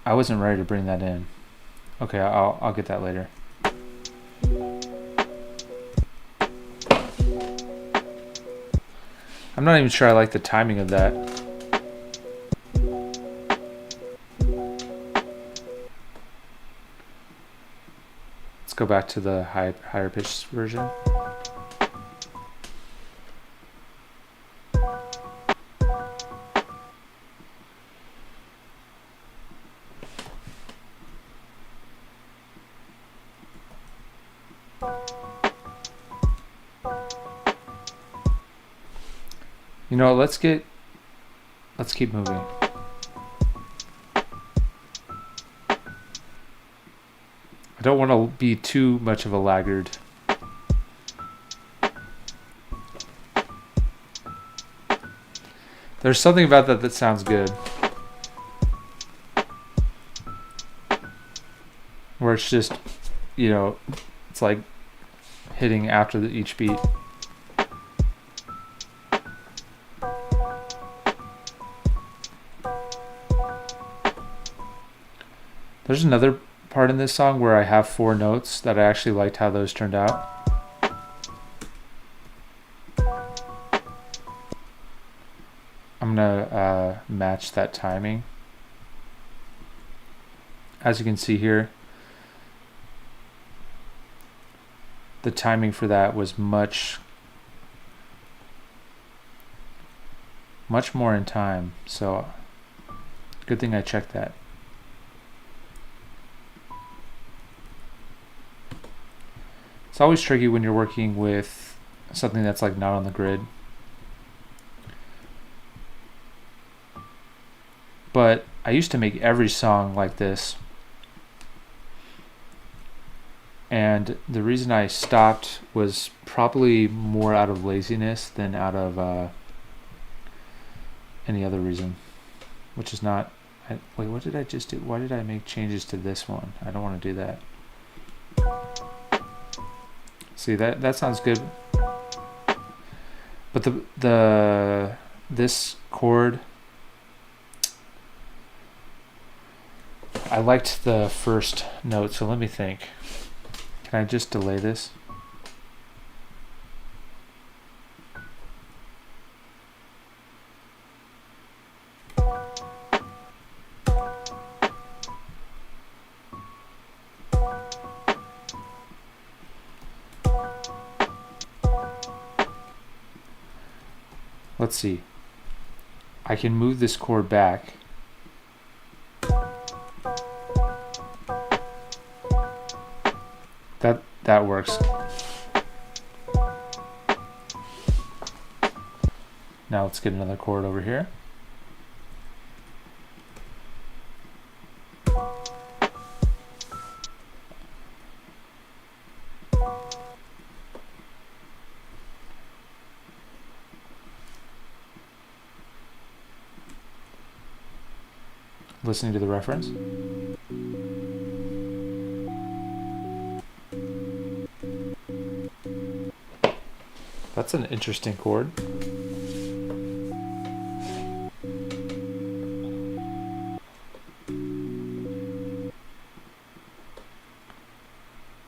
I wasn't ready to bring that in. Okay, I'll get that later. I'm not even sure I like the timing of that. Let's go back to the higher pitched version. You know, let's keep moving. I don't want to be too much of a laggard. There's something about that that sounds good. Where it's just, you know, it's like hitting after each beat. There's another part in this song where I have 4 notes that I actually liked how those turned out. I'm gonna match that timing. As you can see here, the timing for that was much more in time, so good thing I checked that. It's always tricky when you're working with something that's like not on the grid. But I used to make every song like this. And the reason I stopped was probably more out of laziness than out of any other reason. Which is not... wait, what did I just do? Why did I make changes to this one? I don't want to do that. See, that sounds good. But this chord, I liked the first note, so let me think. Can I just delay this? Let's see. I can move this chord back. That works. Now let's get another chord over here. Listening to the reference. That's an interesting chord.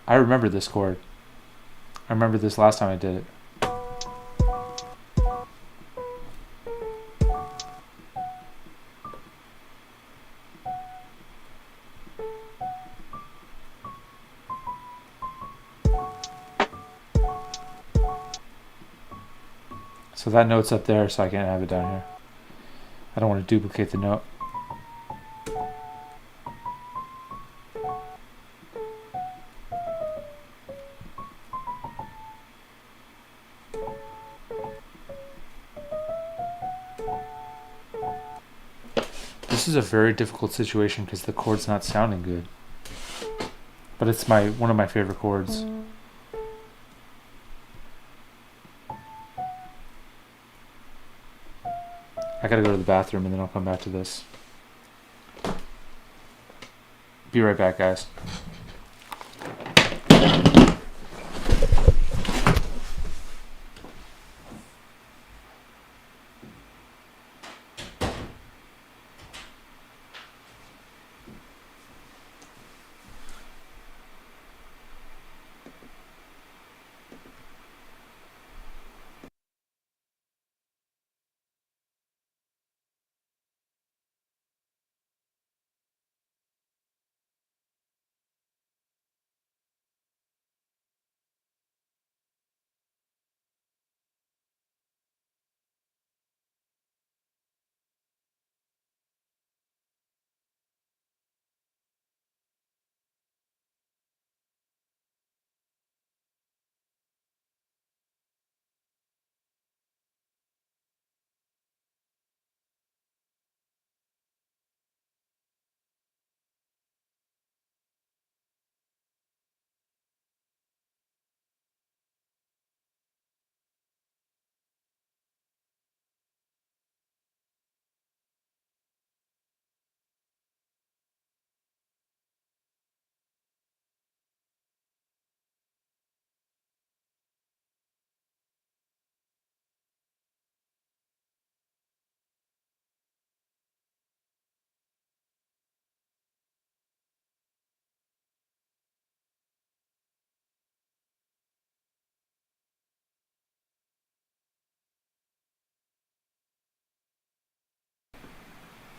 I remember this chord. I remember this last time I did it. So that note's up there, so I can't have it down here. I don't want to duplicate the note. This is a very difficult situation because the chord's not sounding good. But it's one of my favorite chords. I gotta go to the bathroom and then I'll come back to this. Be right back, guys.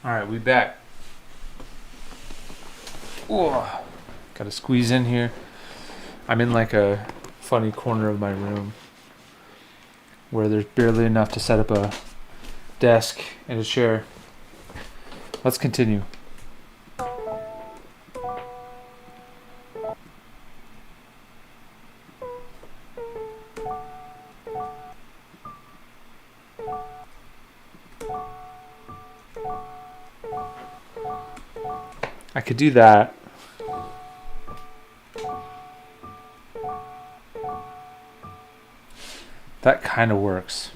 Alright, we back. Ooh, gotta squeeze in here. I'm in like a funny corner of my room where there's barely enough to set up a desk and a chair. Let's continue. I could do that. That kind of works.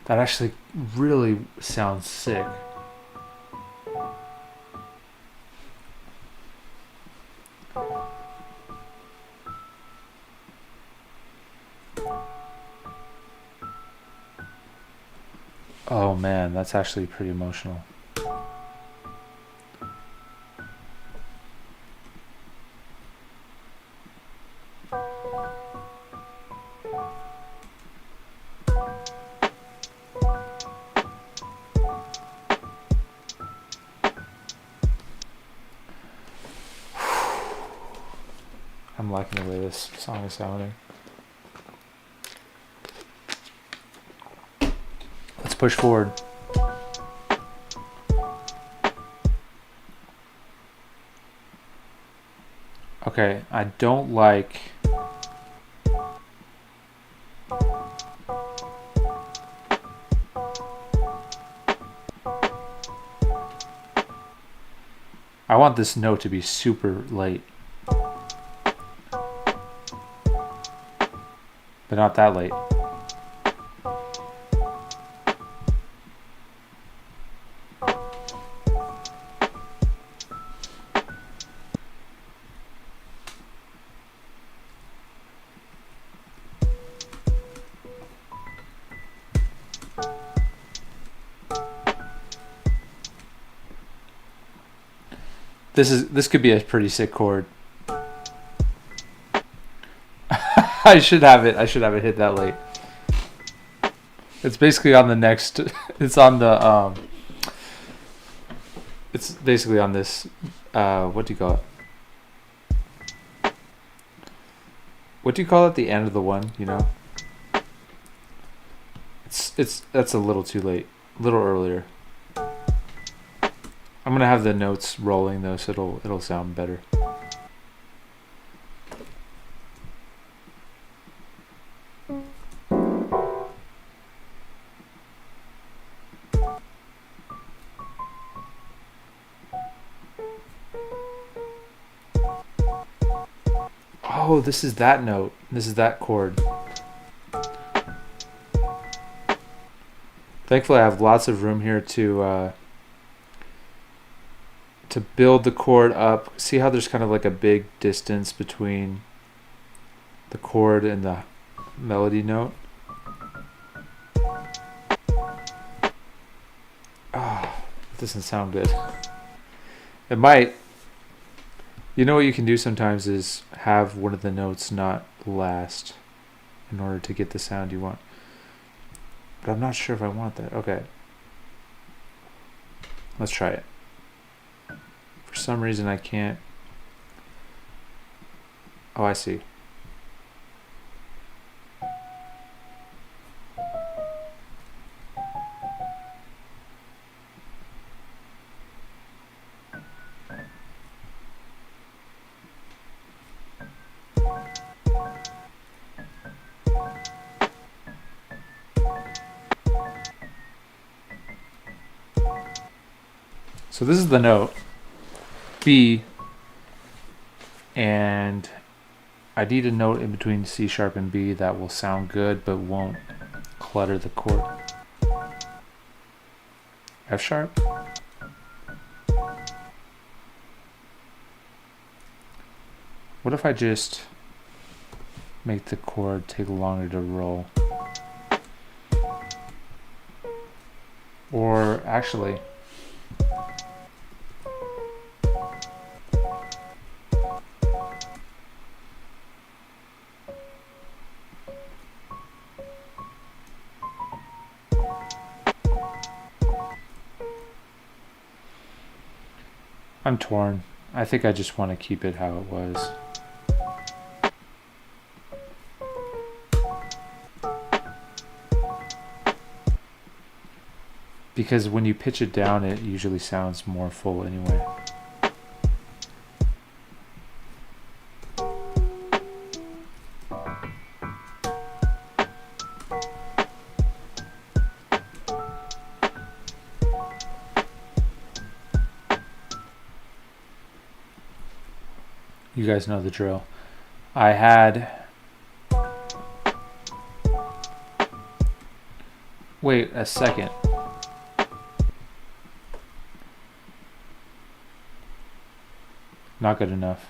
That actually really sounds sick. Oh man, that's actually pretty emotional. I'm liking the way this song is sounding. Let's push forward. Okay, I don't like... I want this note to be super late. But not that late. This could be a pretty sick chord. I should have it hit that late. It's basically on the next. It's on the. It's basically on this. What do you call it? What do you call it? The end of the one, you know. That's a little too late. A little earlier. I'm gonna have the notes rolling though, so it'll sound better. Oh, this is that note. This is that chord. Thankfully, I have lots of room here to build the chord up. See how there's kind of like a big distance between the chord and the melody note? Ah, it doesn't sound good. It might. You know what you can do sometimes is have one of the notes not last in order to get the sound you want. But I'm not sure if I want that. Okay. Let's try it. For some reason I can't. Oh, I see. So this is the note, B, and I need a note in between C sharp and B that will sound good but won't clutter the chord. F sharp? What if I just make the chord take longer to roll? Or actually, I'm torn. I think I just want to keep it how it was. Because when you pitch it down, it usually sounds more full anyway. You guys know the drill. I had... Wait a second. Not good enough.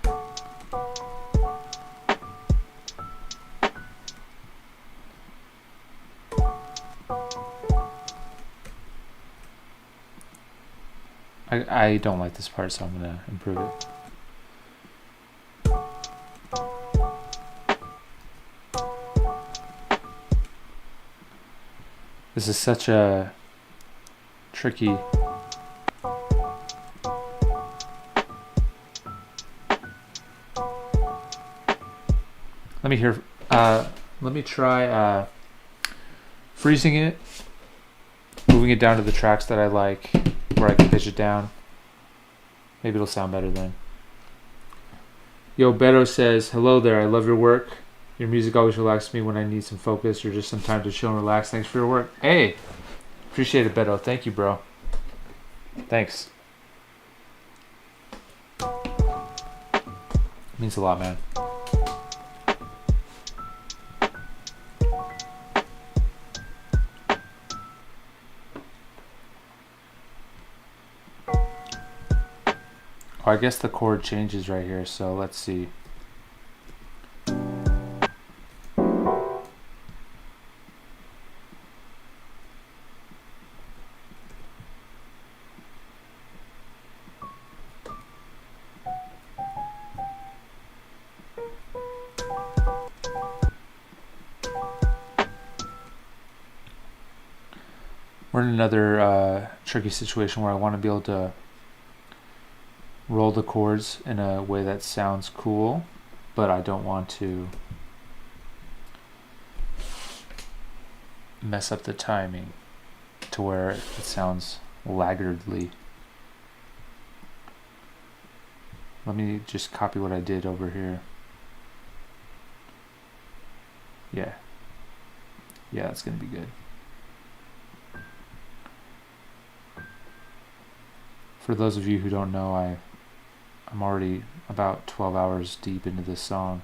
I don't like this part, so I'm gonna improve it. This is such a tricky... Let me hear. Let me try freezing it, moving it down to the tracks that I like, where I can pitch it down. Maybe it'll sound better then. Yo, Beto says, hello there. I love your work. Your music always relaxes me when I need some focus or just some time to chill and relax. Thanks for your work. Hey, appreciate it, Beto. Thank you, bro. Thanks. Means a lot, man. Oh, I guess the chord changes right here, so let's see. We're in another tricky situation where I want to be able to roll the chords in a way that sounds cool, but I don't want to mess up the timing to where it sounds laggardly. Let me just copy what I did over here. Yeah, that's gonna be good. For those of you who don't know, I'm already about 12 hours deep into this song.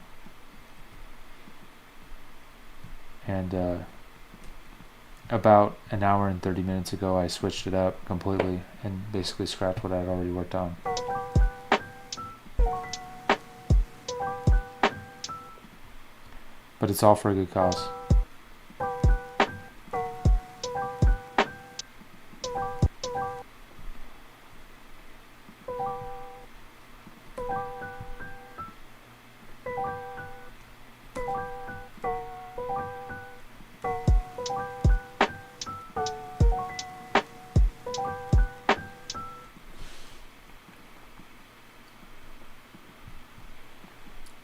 And about an hour and 30 minutes ago, I switched it up completely and basically scrapped what I'd already worked on. But it's all for a good cause.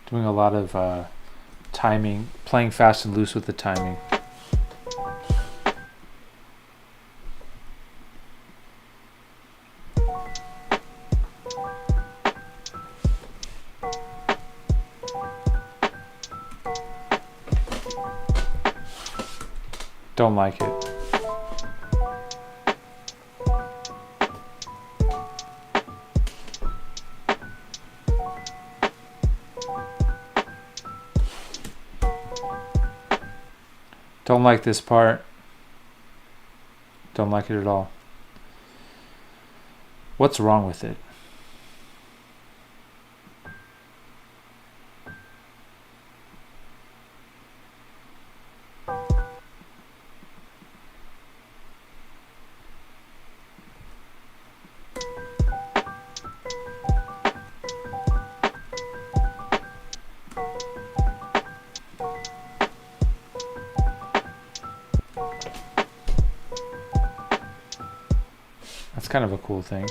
Doing a lot of timing, playing fast and loose with the timing. Don't like it. Don't like this part. Don't like it at all. What's wrong with it? That's kind of a cool thing.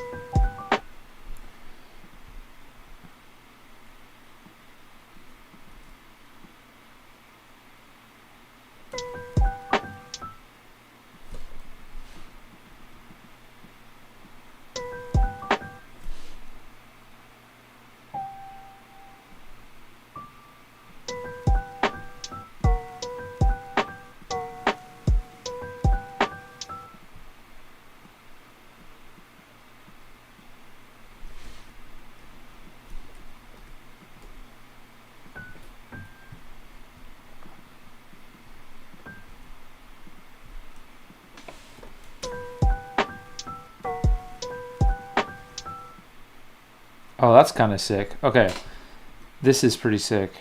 Oh, that's kind of sick. Okay. This is pretty sick.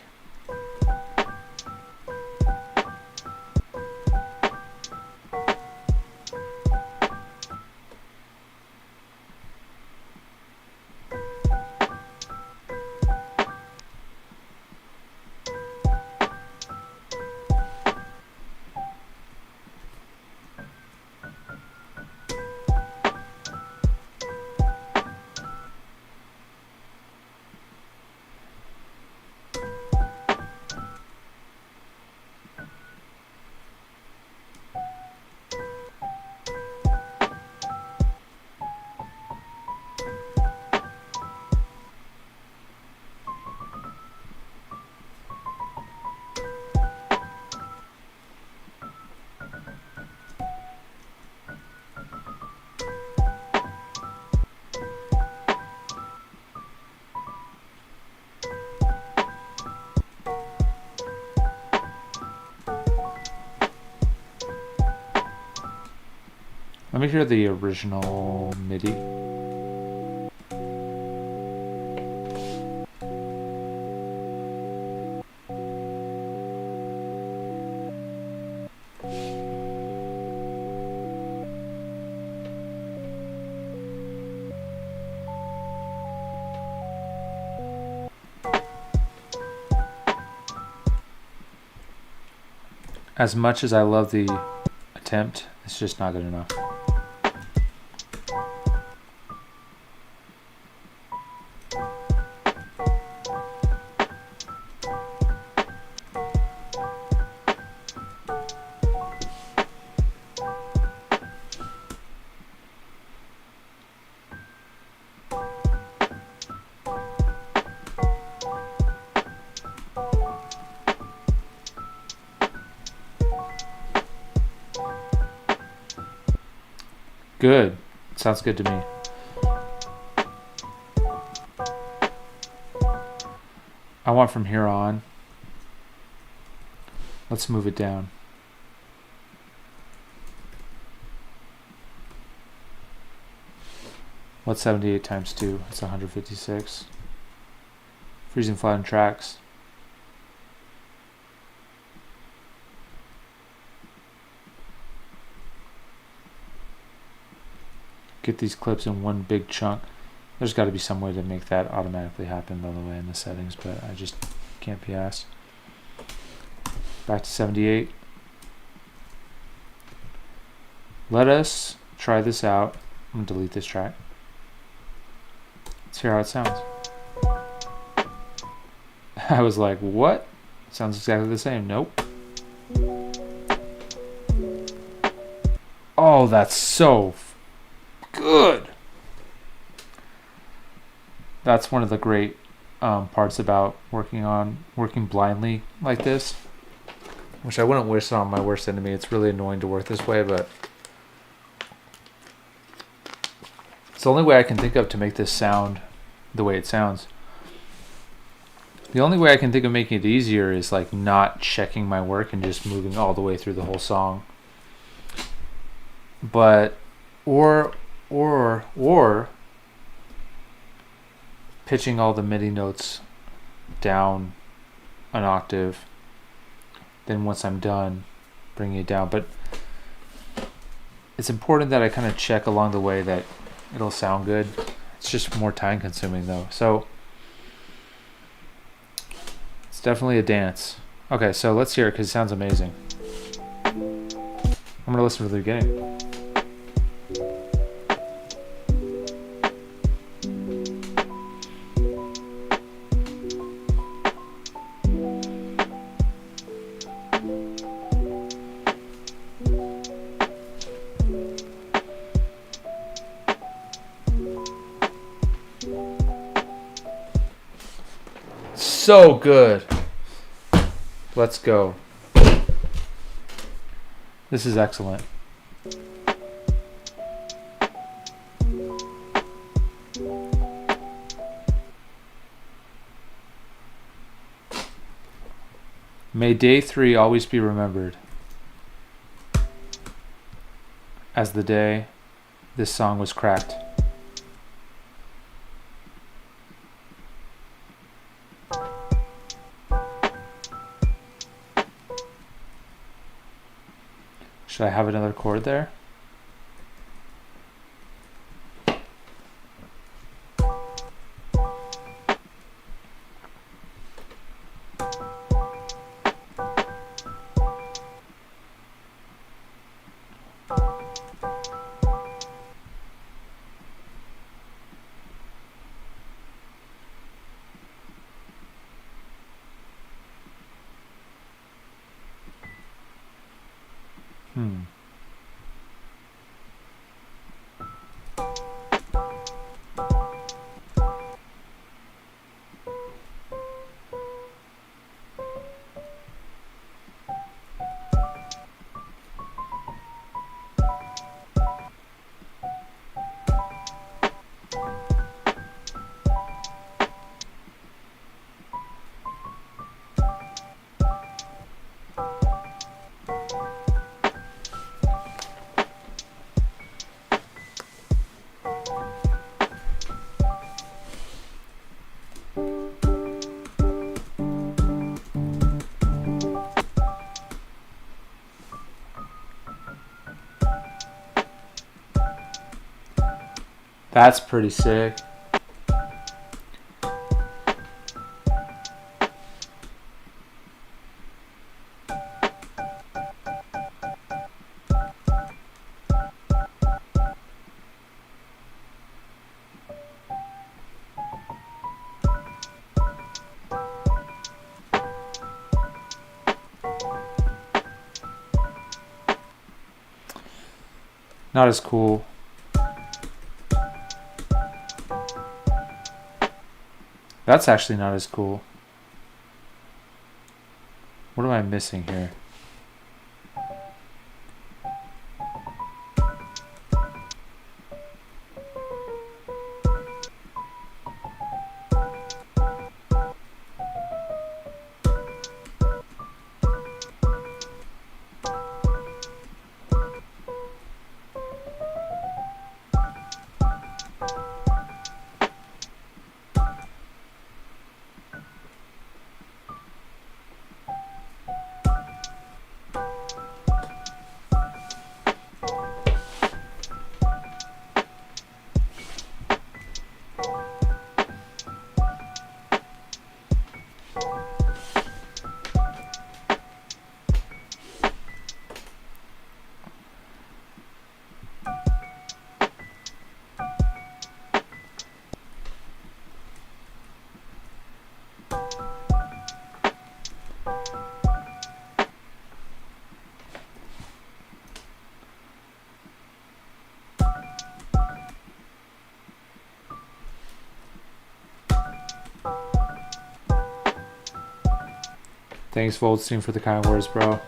Let me hear the original MIDI. As much as I love the attempt, it's just not good enough. Good. Sounds good to me. I want from here on. Let's move it down. What's 78 times 2? It's 156. Freezing flat in tracks. Get these clips in one big chunk. There's got to be some way to make that automatically happen, by the way, in the settings, but I just can't be asked. Back to 78. Let us try this out. I'm going to delete this track. Let's hear how it sounds. I was like, what? Sounds exactly the same. Nope. Oh, that's so good. That's one of the great parts about working blindly like this, which I wouldn't wish on my worst enemy. It's really annoying to work this way, but it's the only way I can think of to make this sound the way it sounds. The only way I can think of making it easier is like not checking my work and just moving all the way through the whole song. But or pitching all the MIDI notes down an octave. Then once I'm done, bringing it down. But it's important that I kind of check along the way that it'll sound good. It's just more time consuming though. So it's definitely a dance. Okay, so let's hear it because it sounds amazing. I'm going to listen from the beginning. So good. Let's go. This is excellent. May day 3 always be remembered as the day this song was cracked. Should I have another chord there? That's pretty sick. Not as cool. That's actually not as cool. What am I missing here? Thanks, Voldstein, for the kind words, bro.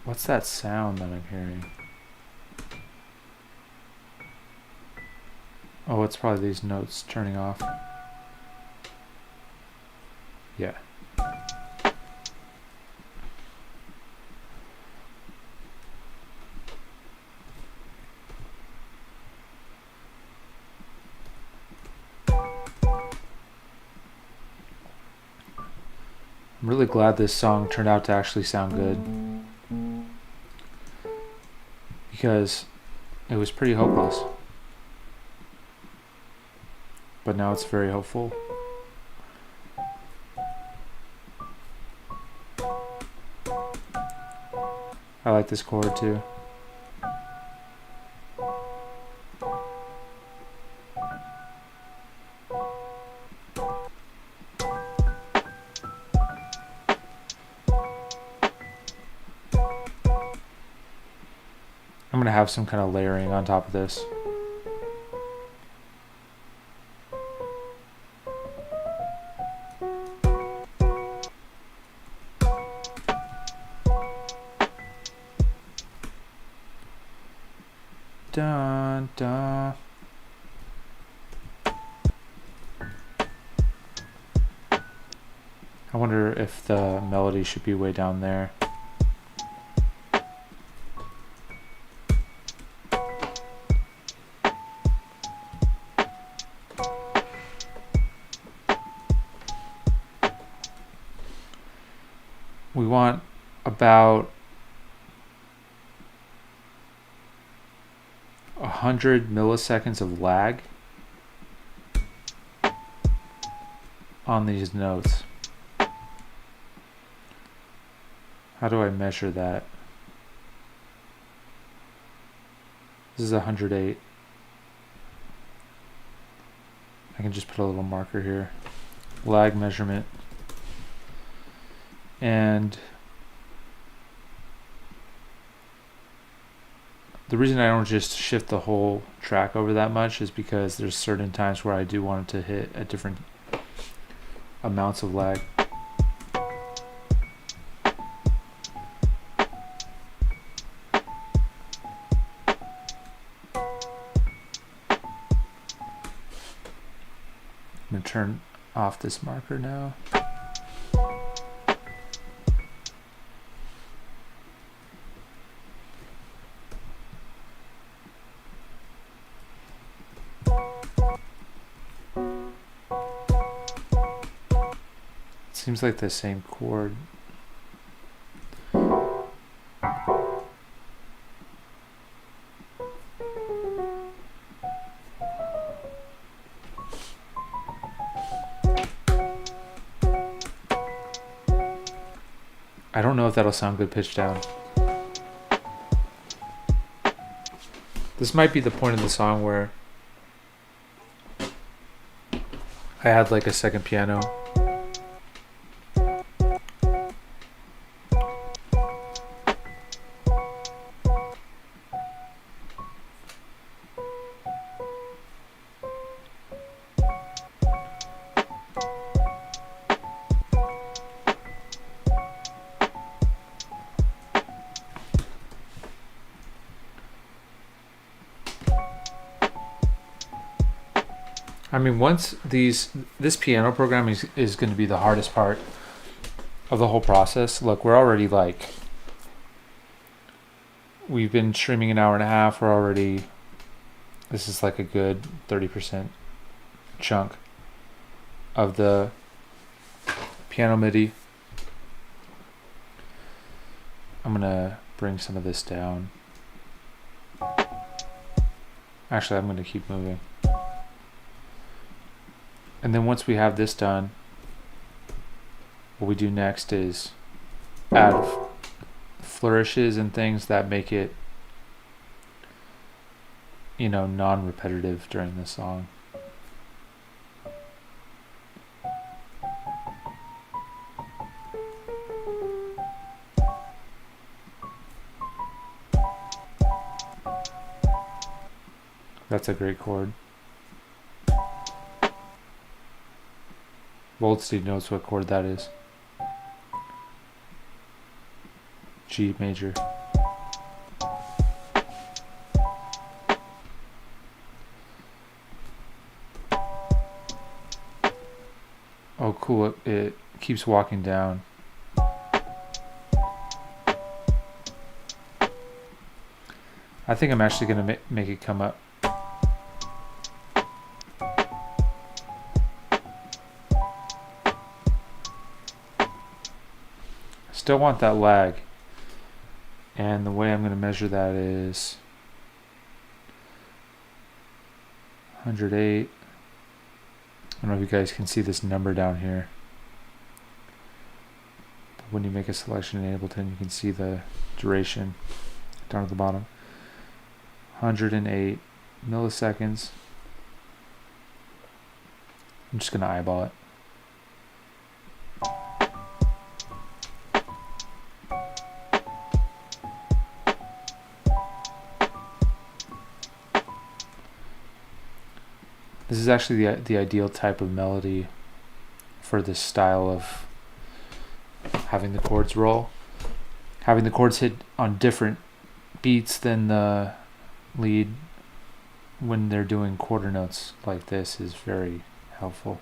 What's that sound that I'm hearing? Oh, it's probably these notes turning off. Yeah. I'm really glad this song turned out to actually sound good, because it was pretty hopeless, but now it's very hopeful. I like this chord too. I'm gonna have some kind of layering on top of this. Dun, dun. I wonder if the melody should be way down there. we want about 100 milliseconds of lag on these notes. How do I measure that? This is 108. I can just put a little marker here. Lag measurement. And the reason I don't just shift the whole track over that much is because there's certain times where I do want it to hit at different amounts of lag. I'm going to turn off this marker now. Seems like the same chord. I don't know if that'll sound good pitched down. This might be the point of the song where I had like a second piano. I mean, once this piano program is going to be the hardest part of the whole process. Look, we're already like, we've been streaming an hour and a half. We're already, this is like a good 30% chunk of the piano MIDI. I'm going to bring some of this down. Actually, I'm going to keep moving. And then once we have this done, what we do next is add flourishes and things that make it, you know, non-repetitive during the song. That's a great chord. Goldstein knows what chord that is. G major. Oh cool, it keeps walking down. I think I'm actually going to make it come up. Still want that lag, and the way I'm going to measure that is 108. I don't know if you guys can see this number down here, but when you make a selection in Ableton, you can see the duration down at the bottom. 108 milliseconds. I'm just going to eyeball it. This is actually the ideal type of melody for this style of having the chords roll. Having the chords hit on different beats than the lead when they're doing quarter notes like this is very helpful.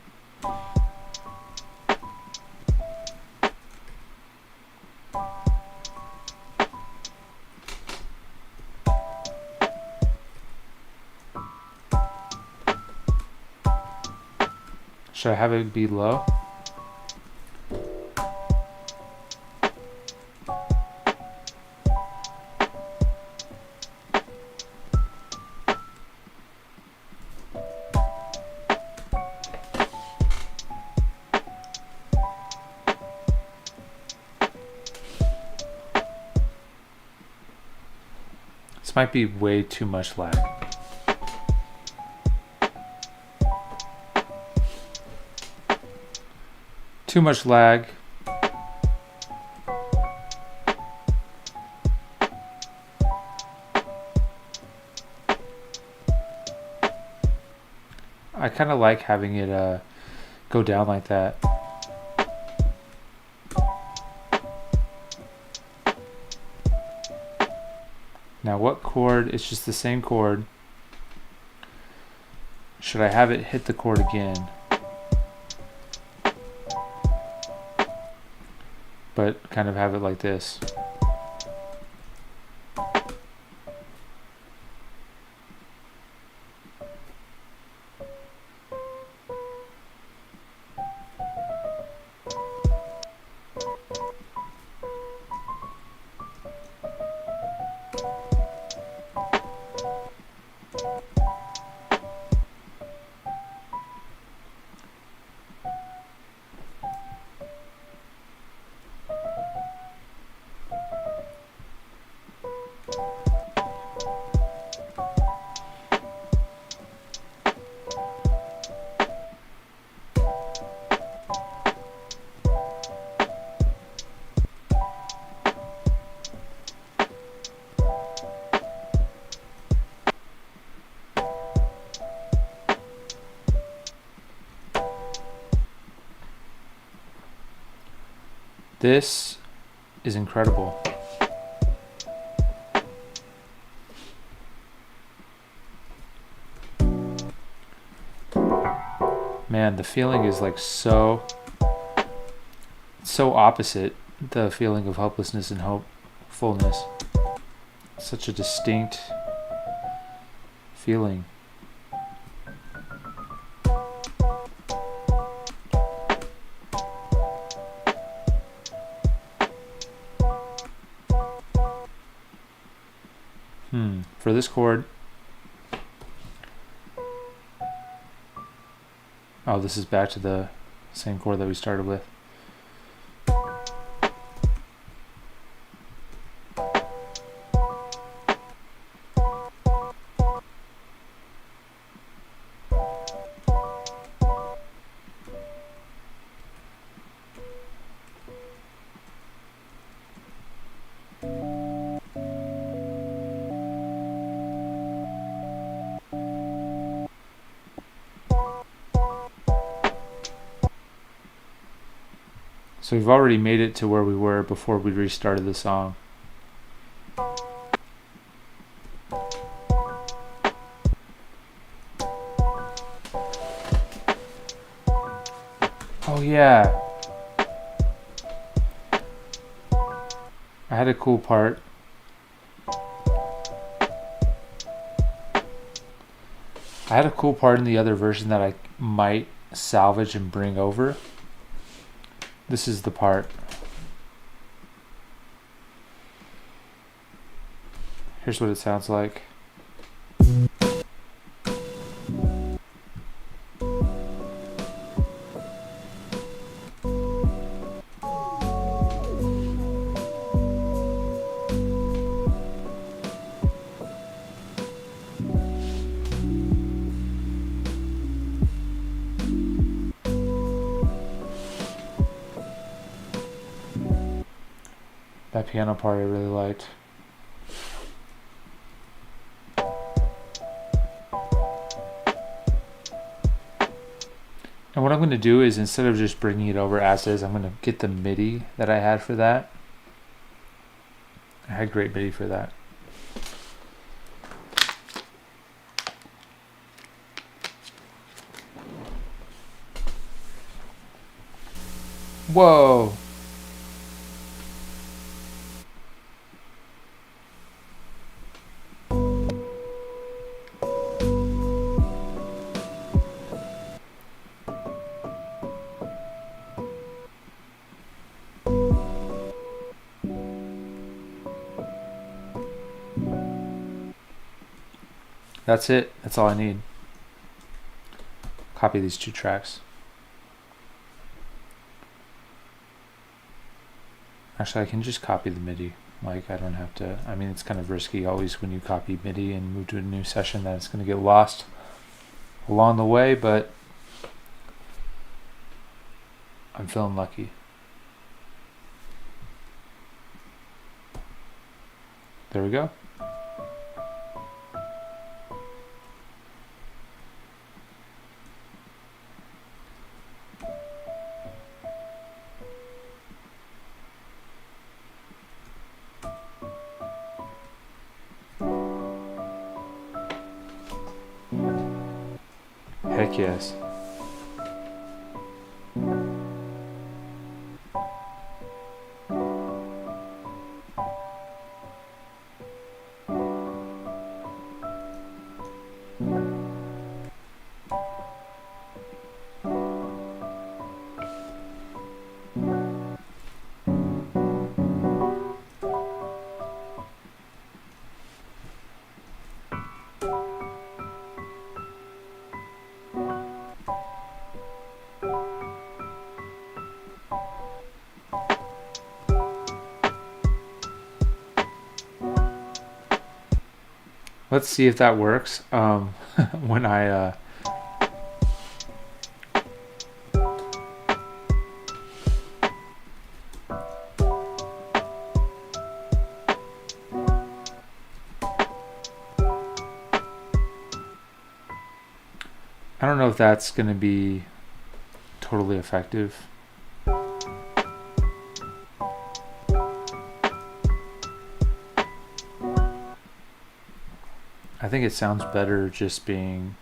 Should I have it be low? This might be way too much lag. Too much lag. I kind of like having it go down like that. Now what chord? It's just the same chord. Should I have it hit the chord again? But kind of have it like this. This is incredible. Man, the feeling is like so opposite the feeling of hopelessness and hopefulness. Such a distinct feeling. For this chord, oh, this is back to the same chord that we started with. So we've already made it to where we were before we restarted the song. Oh yeah. I had a cool part. I had a cool part in the other version that I might salvage and bring over. This is the part. Here's what it sounds like. That piano part I really liked. And what I'm going to do is, instead of just bringing it over as is, I'm going to get the MIDI that I had for that. I had great MIDI for that. Whoa! That's it. That's all I need. Copy these two tracks. Actually, I can just copy the MIDI. Like, I don't have to, I mean, it's kind of risky always when you copy MIDI and move to a new session that it's going to get lost along the way, but I'm feeling lucky. There we go. Heck yes. Let's see if that works. When I don't know if that's going to be totally effective. I think it sounds better just being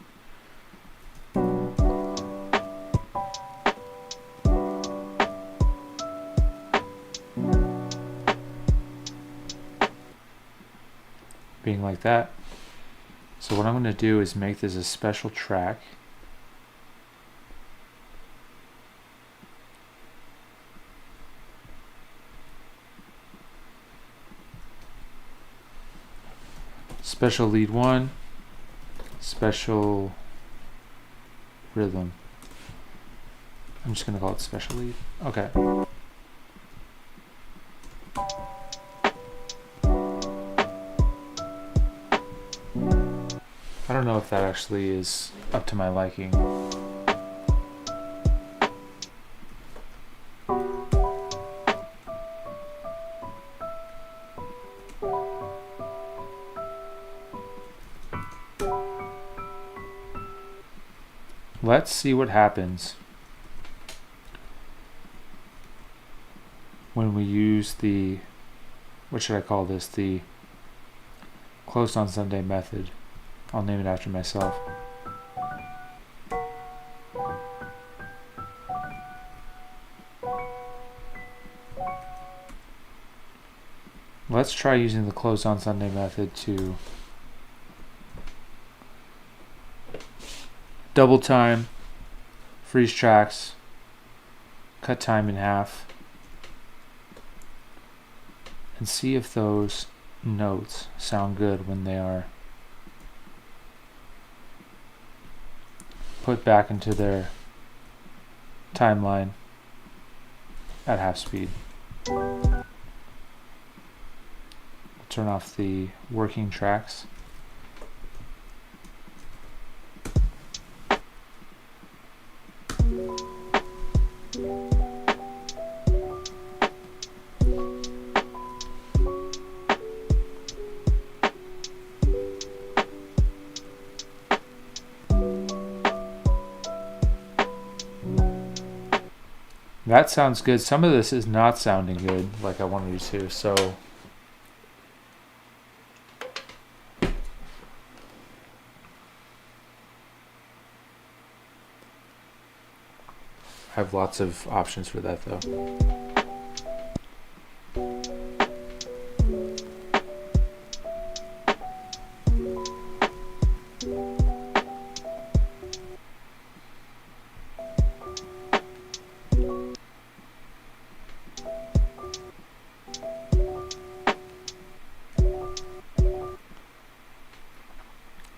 like that. So what I'm going to do is make this a special track. Special lead 1, special rhythm. I'm just going to call it special lead. Okay. I don't know if that actually is up to my liking. Let's see what happens when we use the, what should I call this, the closed on Sunday method. I'll name it after myself. Let's try using the closed on Sunday method to double time, freeze tracks, cut time in half, and see if those notes sound good when they are put back into their timeline at half speed. We'll turn off the working tracks. That sounds good. Some of this is not sounding good like I wanted it to, so I have lots of options for that though.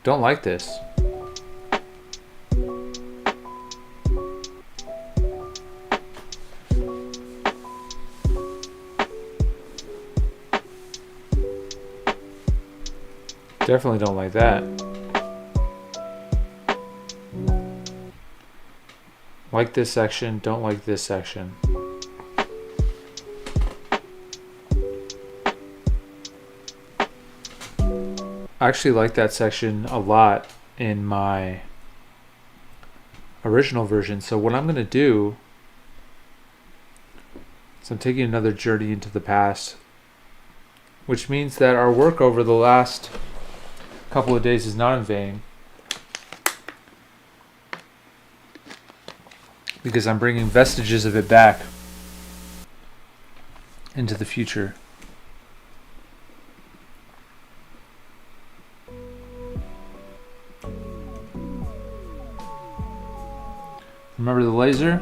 Don't like this. Definitely don't like that. Like this section, don't like this section. I actually like that section a lot in my original version. So what I'm going to do is I'm taking another journey into the past, which means that our work over the last couple of days is not in vain, because I'm bringing vestiges of it back into the future. Remember the laser?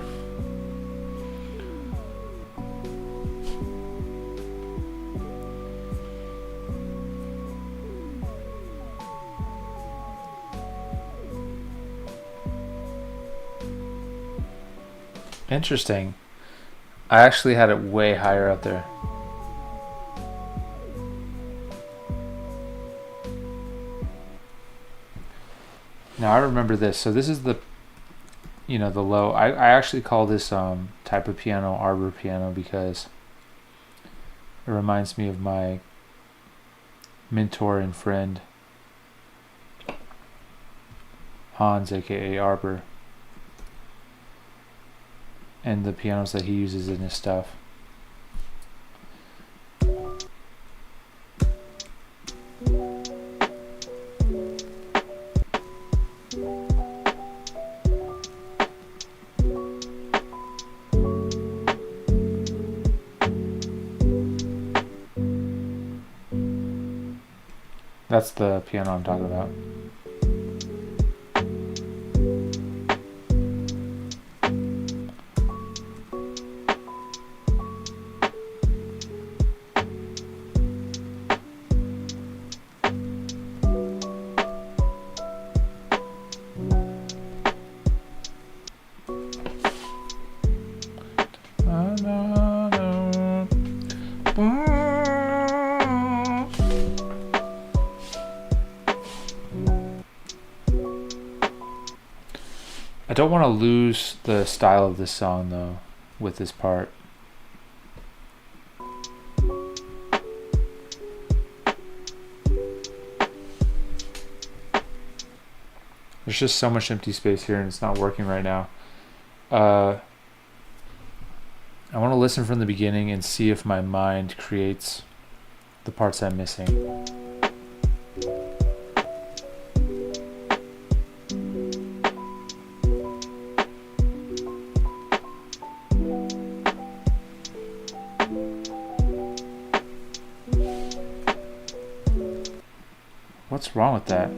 Interesting. I actually had it way higher up there. Now I remember this. So this is the, the low. I actually call this type of piano arbor piano because it reminds me of my mentor and friend Hans, aka Arbor, and the pianos that he uses in his stuff. That's the piano I'm talking about. I don't want to lose the style of this song though with this part. There's just so much empty space here and it's not working right now. I want to listen from the beginning and see if my mind creates the parts I'm missing. What's wrong with that?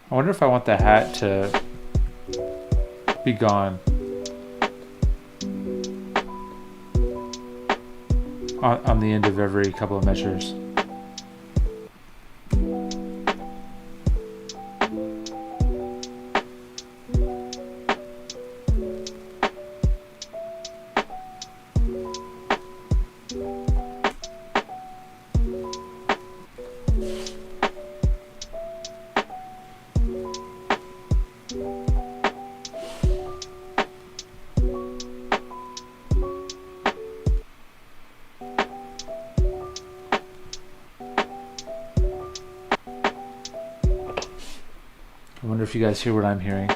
I wonder if I want the hat to be gone on the end of every couple of measures. I wonder if you guys hear what I'm hearing.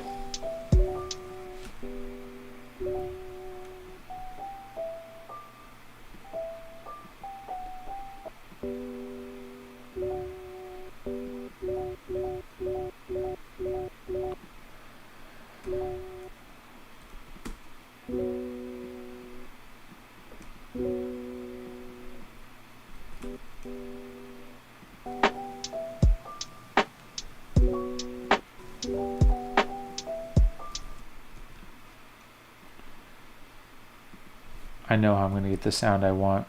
I know how I'm going to get the sound I want.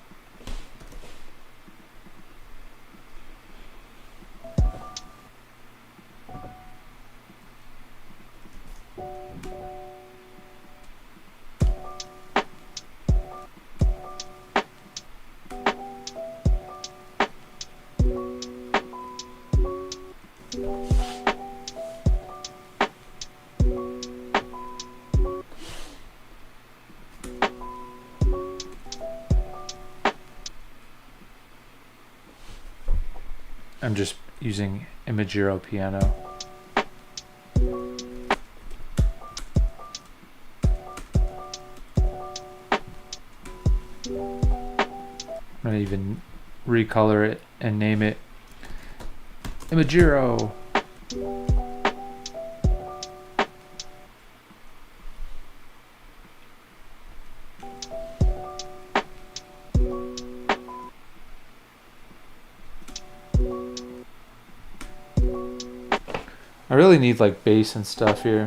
I'm just using Imagiro piano. I'm gonna even recolor it and name it Imagiro. I really need like bass and stuff here.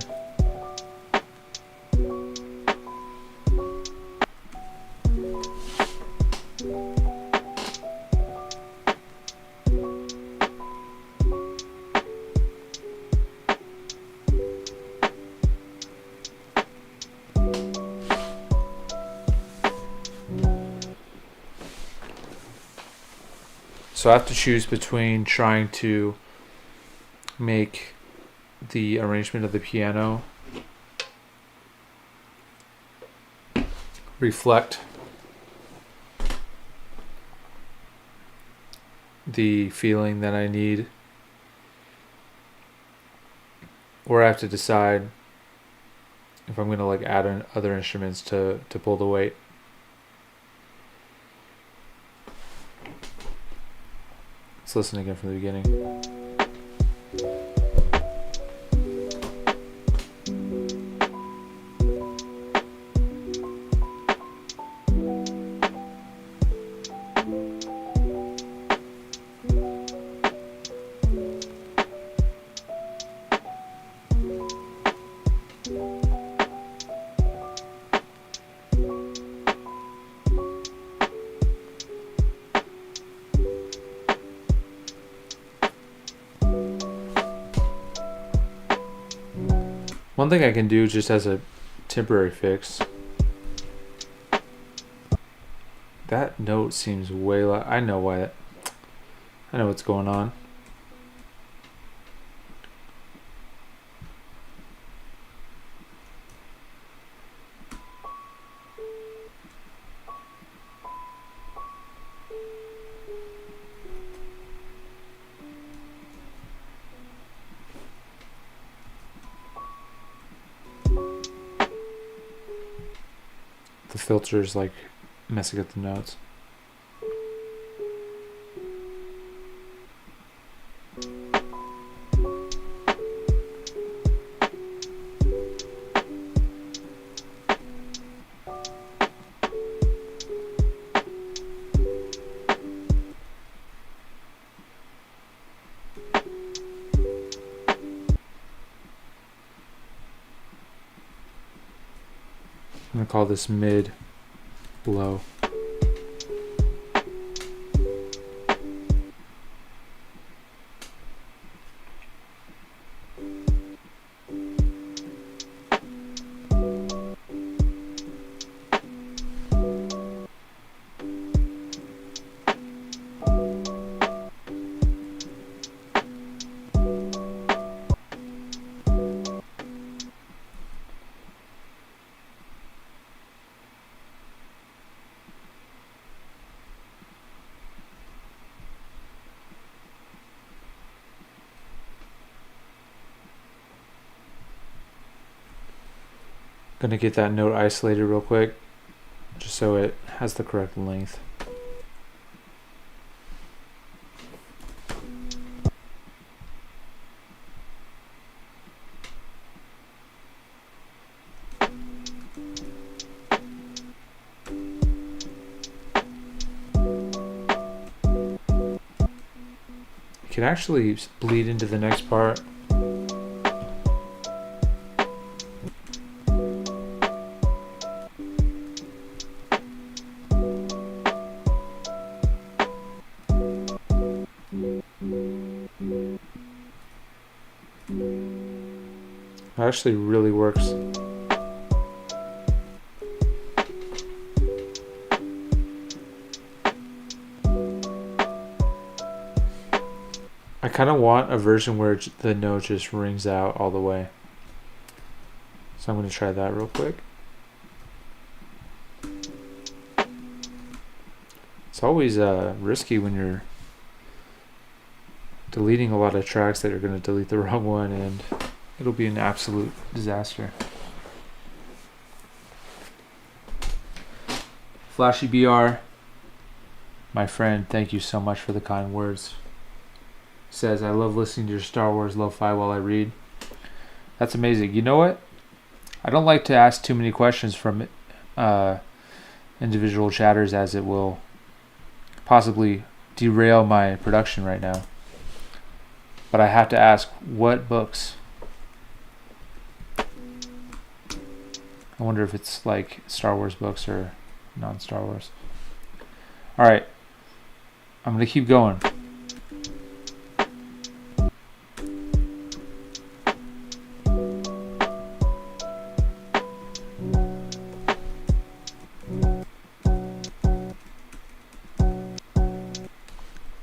So I have to choose between trying to make the arrangement of the piano reflect the feeling that I need, or I have to decide if I'm going to like add in other instruments to pull the weight. Let's listen again from the beginning. One thing I can do just as a temporary fix, that note seems way loud. I know why. I know what's going on. The filter's like messing up the notes. I'm gonna call this mid low. Gonna get that note isolated real quick, just so it has the correct length. It can actually bleed into the next part. actually really works. I kind of want a version where the note just rings out all the way. So I'm going to try that real quick. It's always risky when you're deleting a lot of tracks that you're going to delete the wrong one, and it'll be an absolute disaster. Flashy BR, my friend, thank you so much for the kind words. Says, I love listening to your Star Wars lo-fi while I read. That's amazing. You know what? I don't like to ask too many questions from individual chatters, as it will possibly derail my production right now. But I have to ask, what books? I wonder if it's like Star Wars books or non-Star Wars. Alright. I'm going to keep going.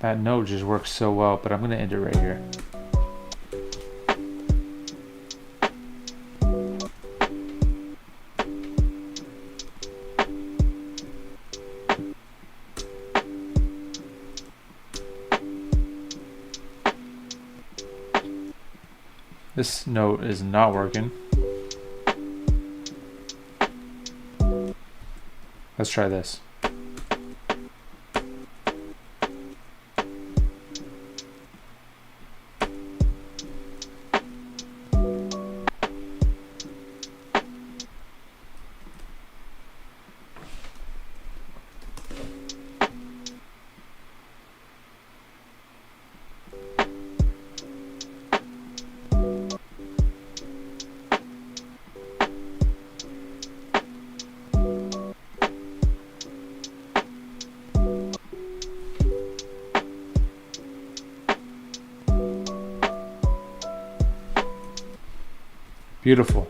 That note just works so well, but I'm going to end it right here. This note is not working. Let's try this. Beautiful.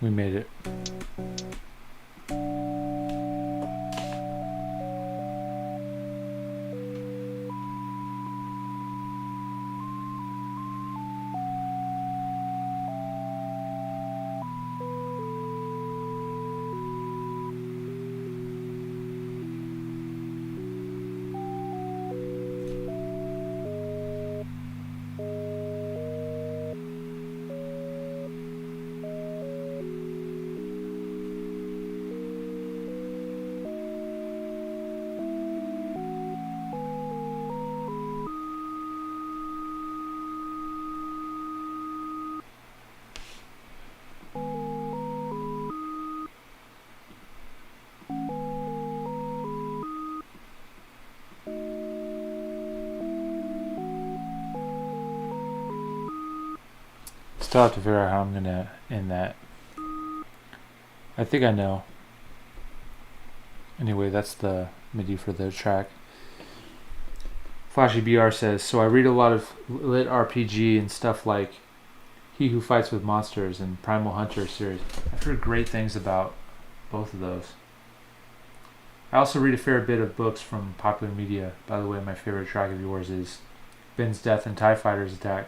We made it. Still have to figure out how I'm gonna end that. I think I know. Anyway, that's the MIDI for the track. Flashy BR says, so I read a lot of lit RPG and stuff like He Who Fights with Monsters and Primal Hunter series. I've heard great things about both of those. I also read a fair bit of books from popular media. By the way, my favorite track of yours is Ben's Death and TIE Fighter's Attack.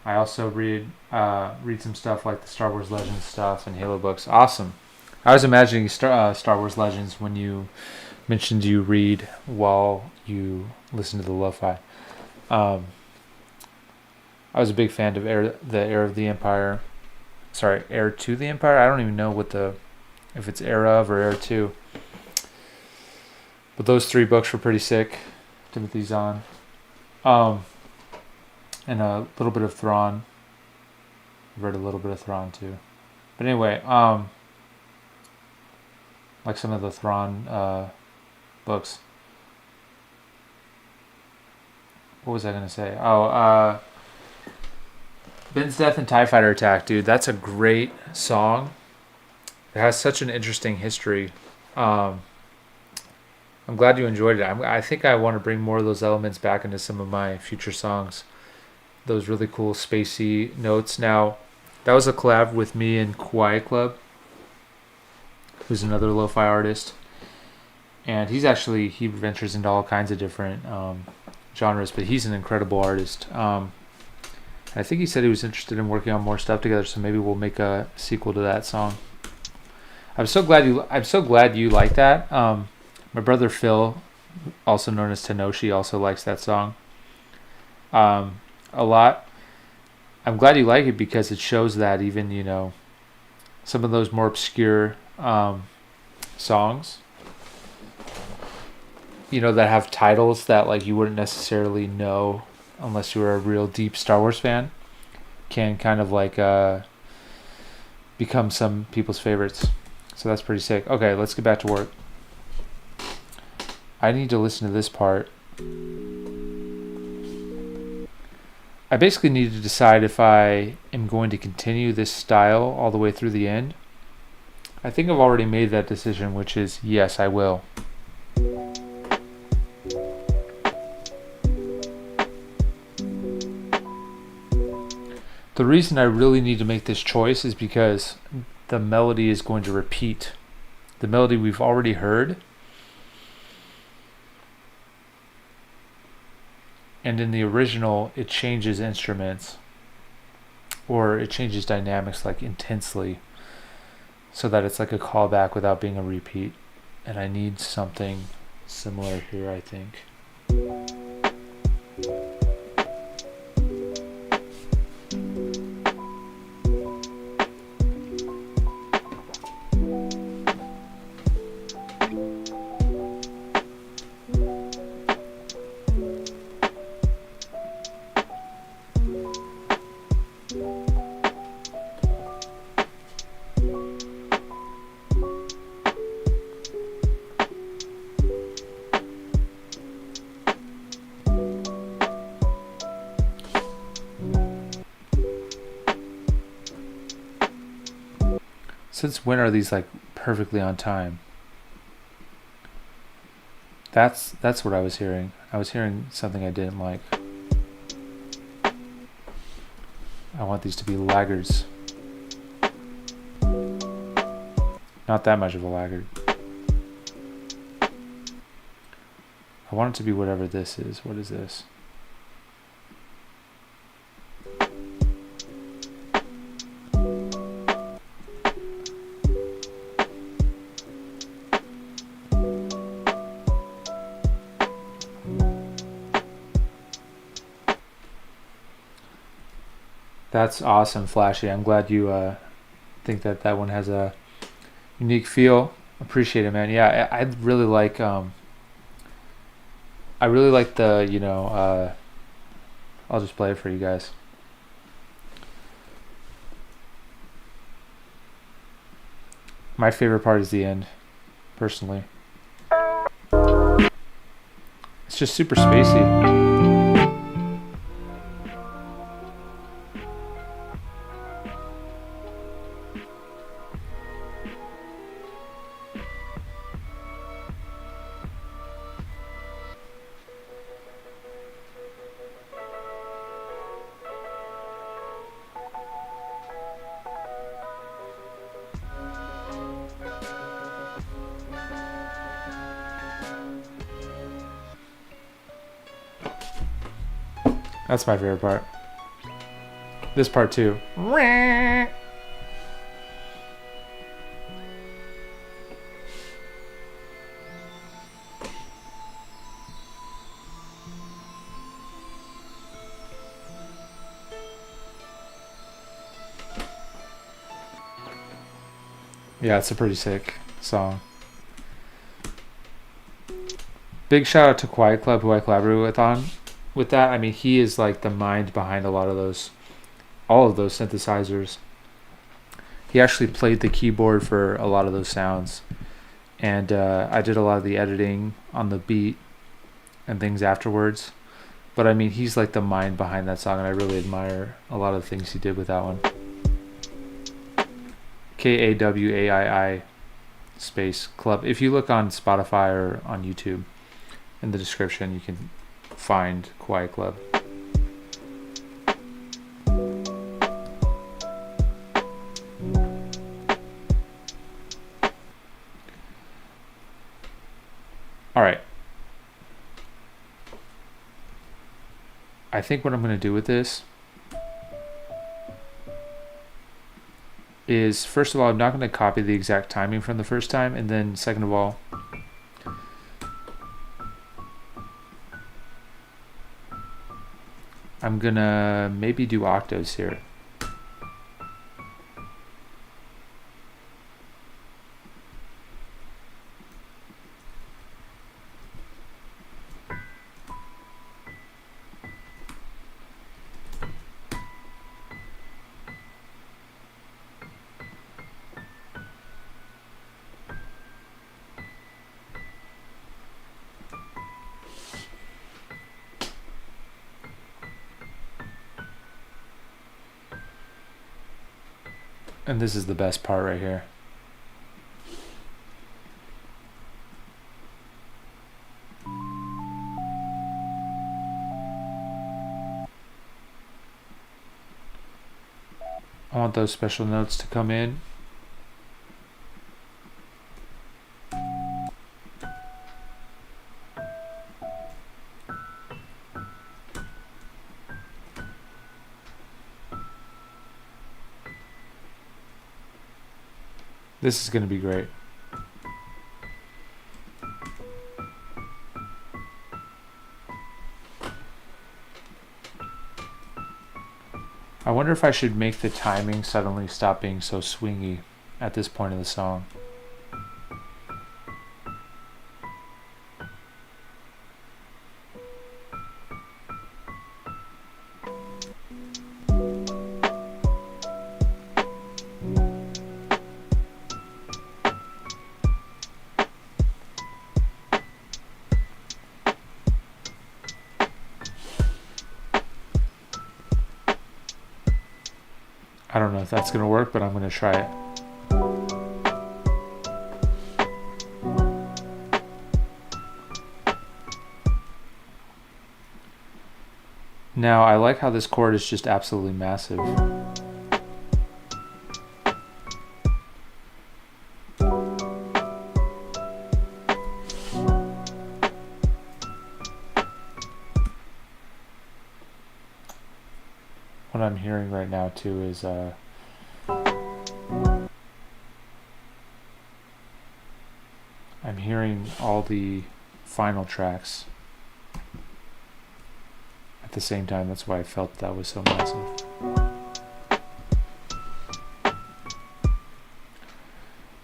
I also read some stuff like the Star Wars Legends stuff and Halo books. Awesome. I was imagining Star Wars Legends when you mentioned you read while you listen to the lo-fi. I was a big fan of the Heir of the Empire. Sorry, Heir to the Empire. I don't even know if it's Heir of or Heir to. But those 3 books were pretty sick. Timothy Zahn. And a little bit of Thrawn. I've read a little bit of Thrawn too. But anyway, like some of the Thrawn books. What was I going to say? Ben's Death and TIE Fighter Attack, dude. That's a great song. It has such an interesting history. I'm glad you enjoyed it. I think I want to bring more of those elements back into some of my future songs. Those really cool spacey notes. Now, that was a collab with me and Quiet Club, who's another lo-fi artist. And he ventures into all kinds of different genres, but he's an incredible artist. I think he said he was interested in working on more stuff together, so maybe we'll make a sequel to that song. I'm so glad you like that. My brother Phil, also known as Tenoshi, also likes that song a lot. I'm glad you like it because it shows that even, some of those more obscure songs, that have titles that like you wouldn't necessarily know unless you were a real deep Star Wars fan, can kind of like become some people's favorites. So that's pretty sick. Okay, let's get back to work. I need to listen to this part. I basically need to decide if I am going to continue this style all the way through the end. I think I've already made that decision, which is yes, I will. The reason I really need to make this choice is because the melody is going to repeat. The melody we've already heard. And in the original, it changes instruments, or it changes dynamics like intensely, so that it's like a callback without being a repeat. And I need something similar here, I think. Since when are these like perfectly on time? That's what I was hearing. I was hearing something I didn't like. I want these to be laggards. Not that much of a laggard. I want it to be whatever this is. What is this? That's awesome, Flashy. I'm glad you think that one has a unique feel. Appreciate it, man. Yeah, I really like the I'll just play it for you guys. My favorite part is the end, personally. It's just super spacey. That's my favorite part. This part too. Yeah, it's a pretty sick song. Big shout out to Quiet Club, who I collaborated with that. I mean, he is like the mind behind all of those synthesizers. He actually played the keyboard for a lot of those sounds, and I did a lot of the editing on the beat and things afterwards. But I mean, he's like the mind behind that song, and I really admire a lot of the things he did with that one. Kawaii space club. If you look on Spotify or on YouTube, in the description you can find Quiet Club. All right. I think what I'm going to do with this is, first of all, I'm not going to copy the exact timing from the first time, and then second of all, I'm going to maybe do octaves here. And this is the best part right here. I want those special notes to come in. This is going to be great. I wonder if I should make the timing suddenly stop being so swingy at this point in the song. I don't know if that's going to work, but I'm going to try it. Now, I like how this chord is just absolutely massive. What I'm hearing right now too is I'm hearing all the final tracks at the same time. That's why I felt that was so massive.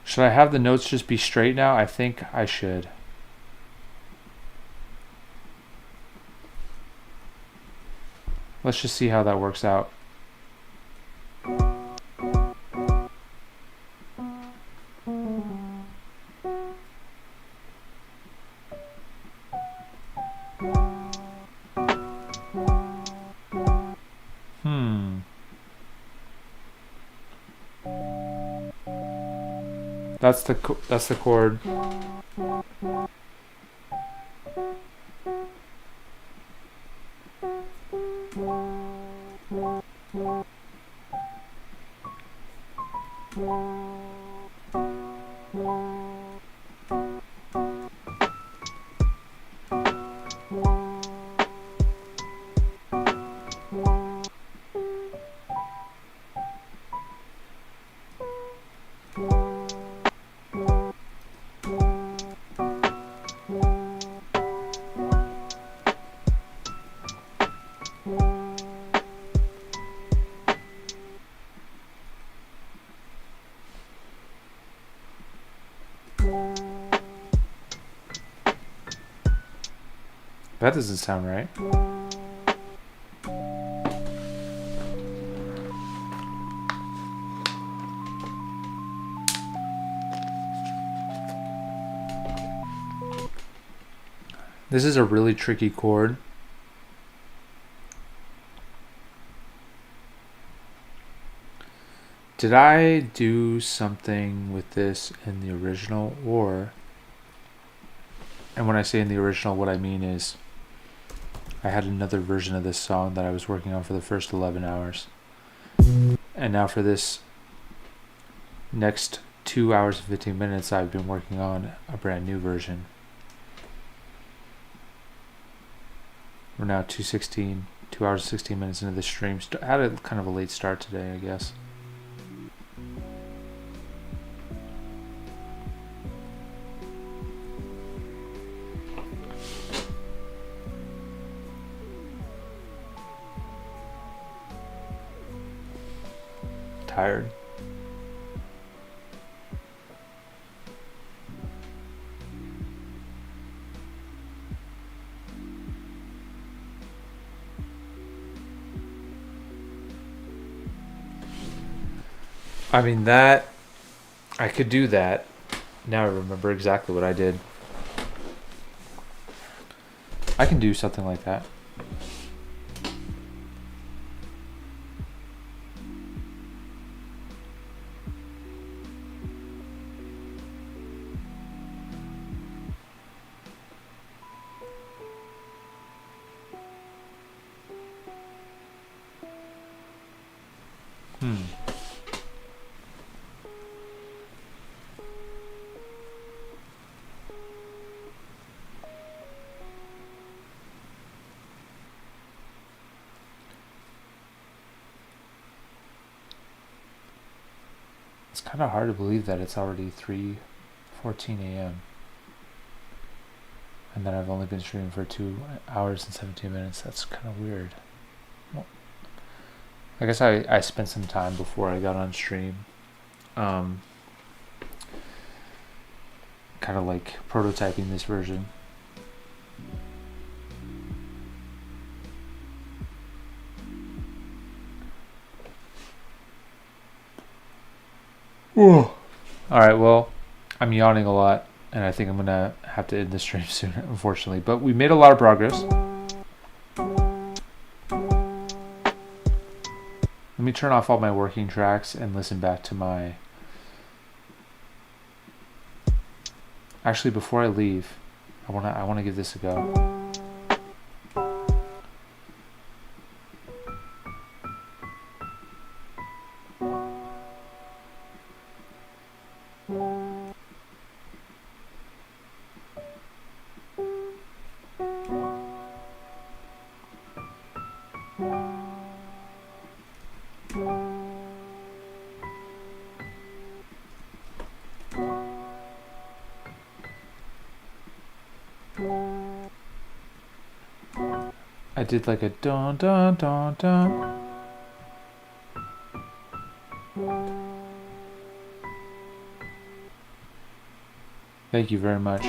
Should I have the notes just be straight now? I think I should. Let's just see how that works out. That's the chord. That doesn't sound right. This is a really tricky chord. Did I do something with this in the original, or... And when I say in the original, what I mean is I had another version of this song that I was working on for the first 11 hours. And now for this next 2 hours and 15 minutes, I've been working on a brand new version. We're now 2 hours and 16 minutes into the stream. I had a kind of a late start today, I guess. Tired. I mean, that I could do that. Now I remember exactly what I did. I can do something like that. It's kind of hard to believe that it's already 3:14 a.m. and that I've only been streaming for 2 hours and 17 minutes. That's kind of weird. Well, I guess I spent some time before I got on stream kind of like prototyping this version. All right, well, I'm yawning a lot, and I think I'm going to have to end the stream soon, unfortunately. But we made a lot of progress. Let me turn off all my working tracks and listen back to my... Actually, before I leave, I want to give this a go. I did like a dun dun dun dun. Thank you very much.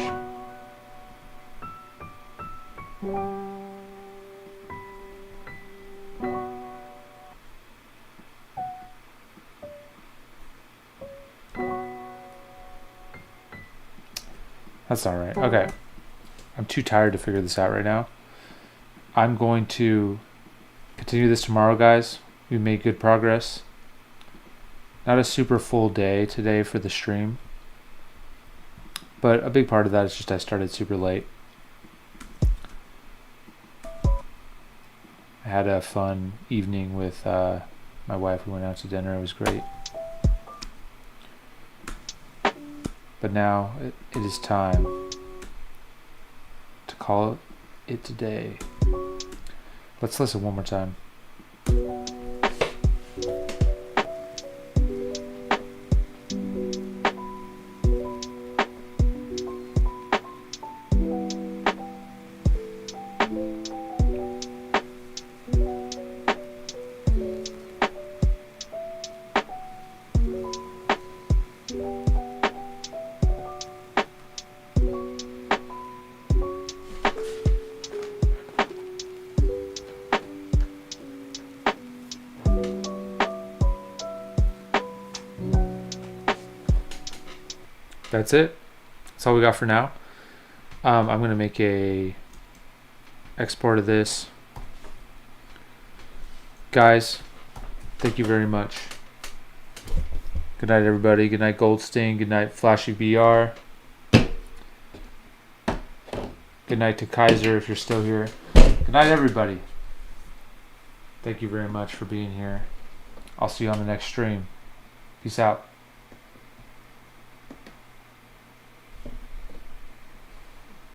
That's all right. Okay. I'm too tired to figure this out right now. I'm going to continue this tomorrow, guys. We made good progress. Not a super full day today for the stream, but a big part of that is just I started super late. I had a fun evening with my wife. We went out to dinner. It was great. But now it is time to call it today. Let's listen one more time. That's it. That's all we got for now. I'm going to make a export of this. Guys, thank you very much. Good night, everybody. Good night, Goldstein. Good night, Flashy VR. Good night to Kaiser if you're still here. Good night, everybody. Thank you very much for being here. I'll see you on the next stream. Peace out.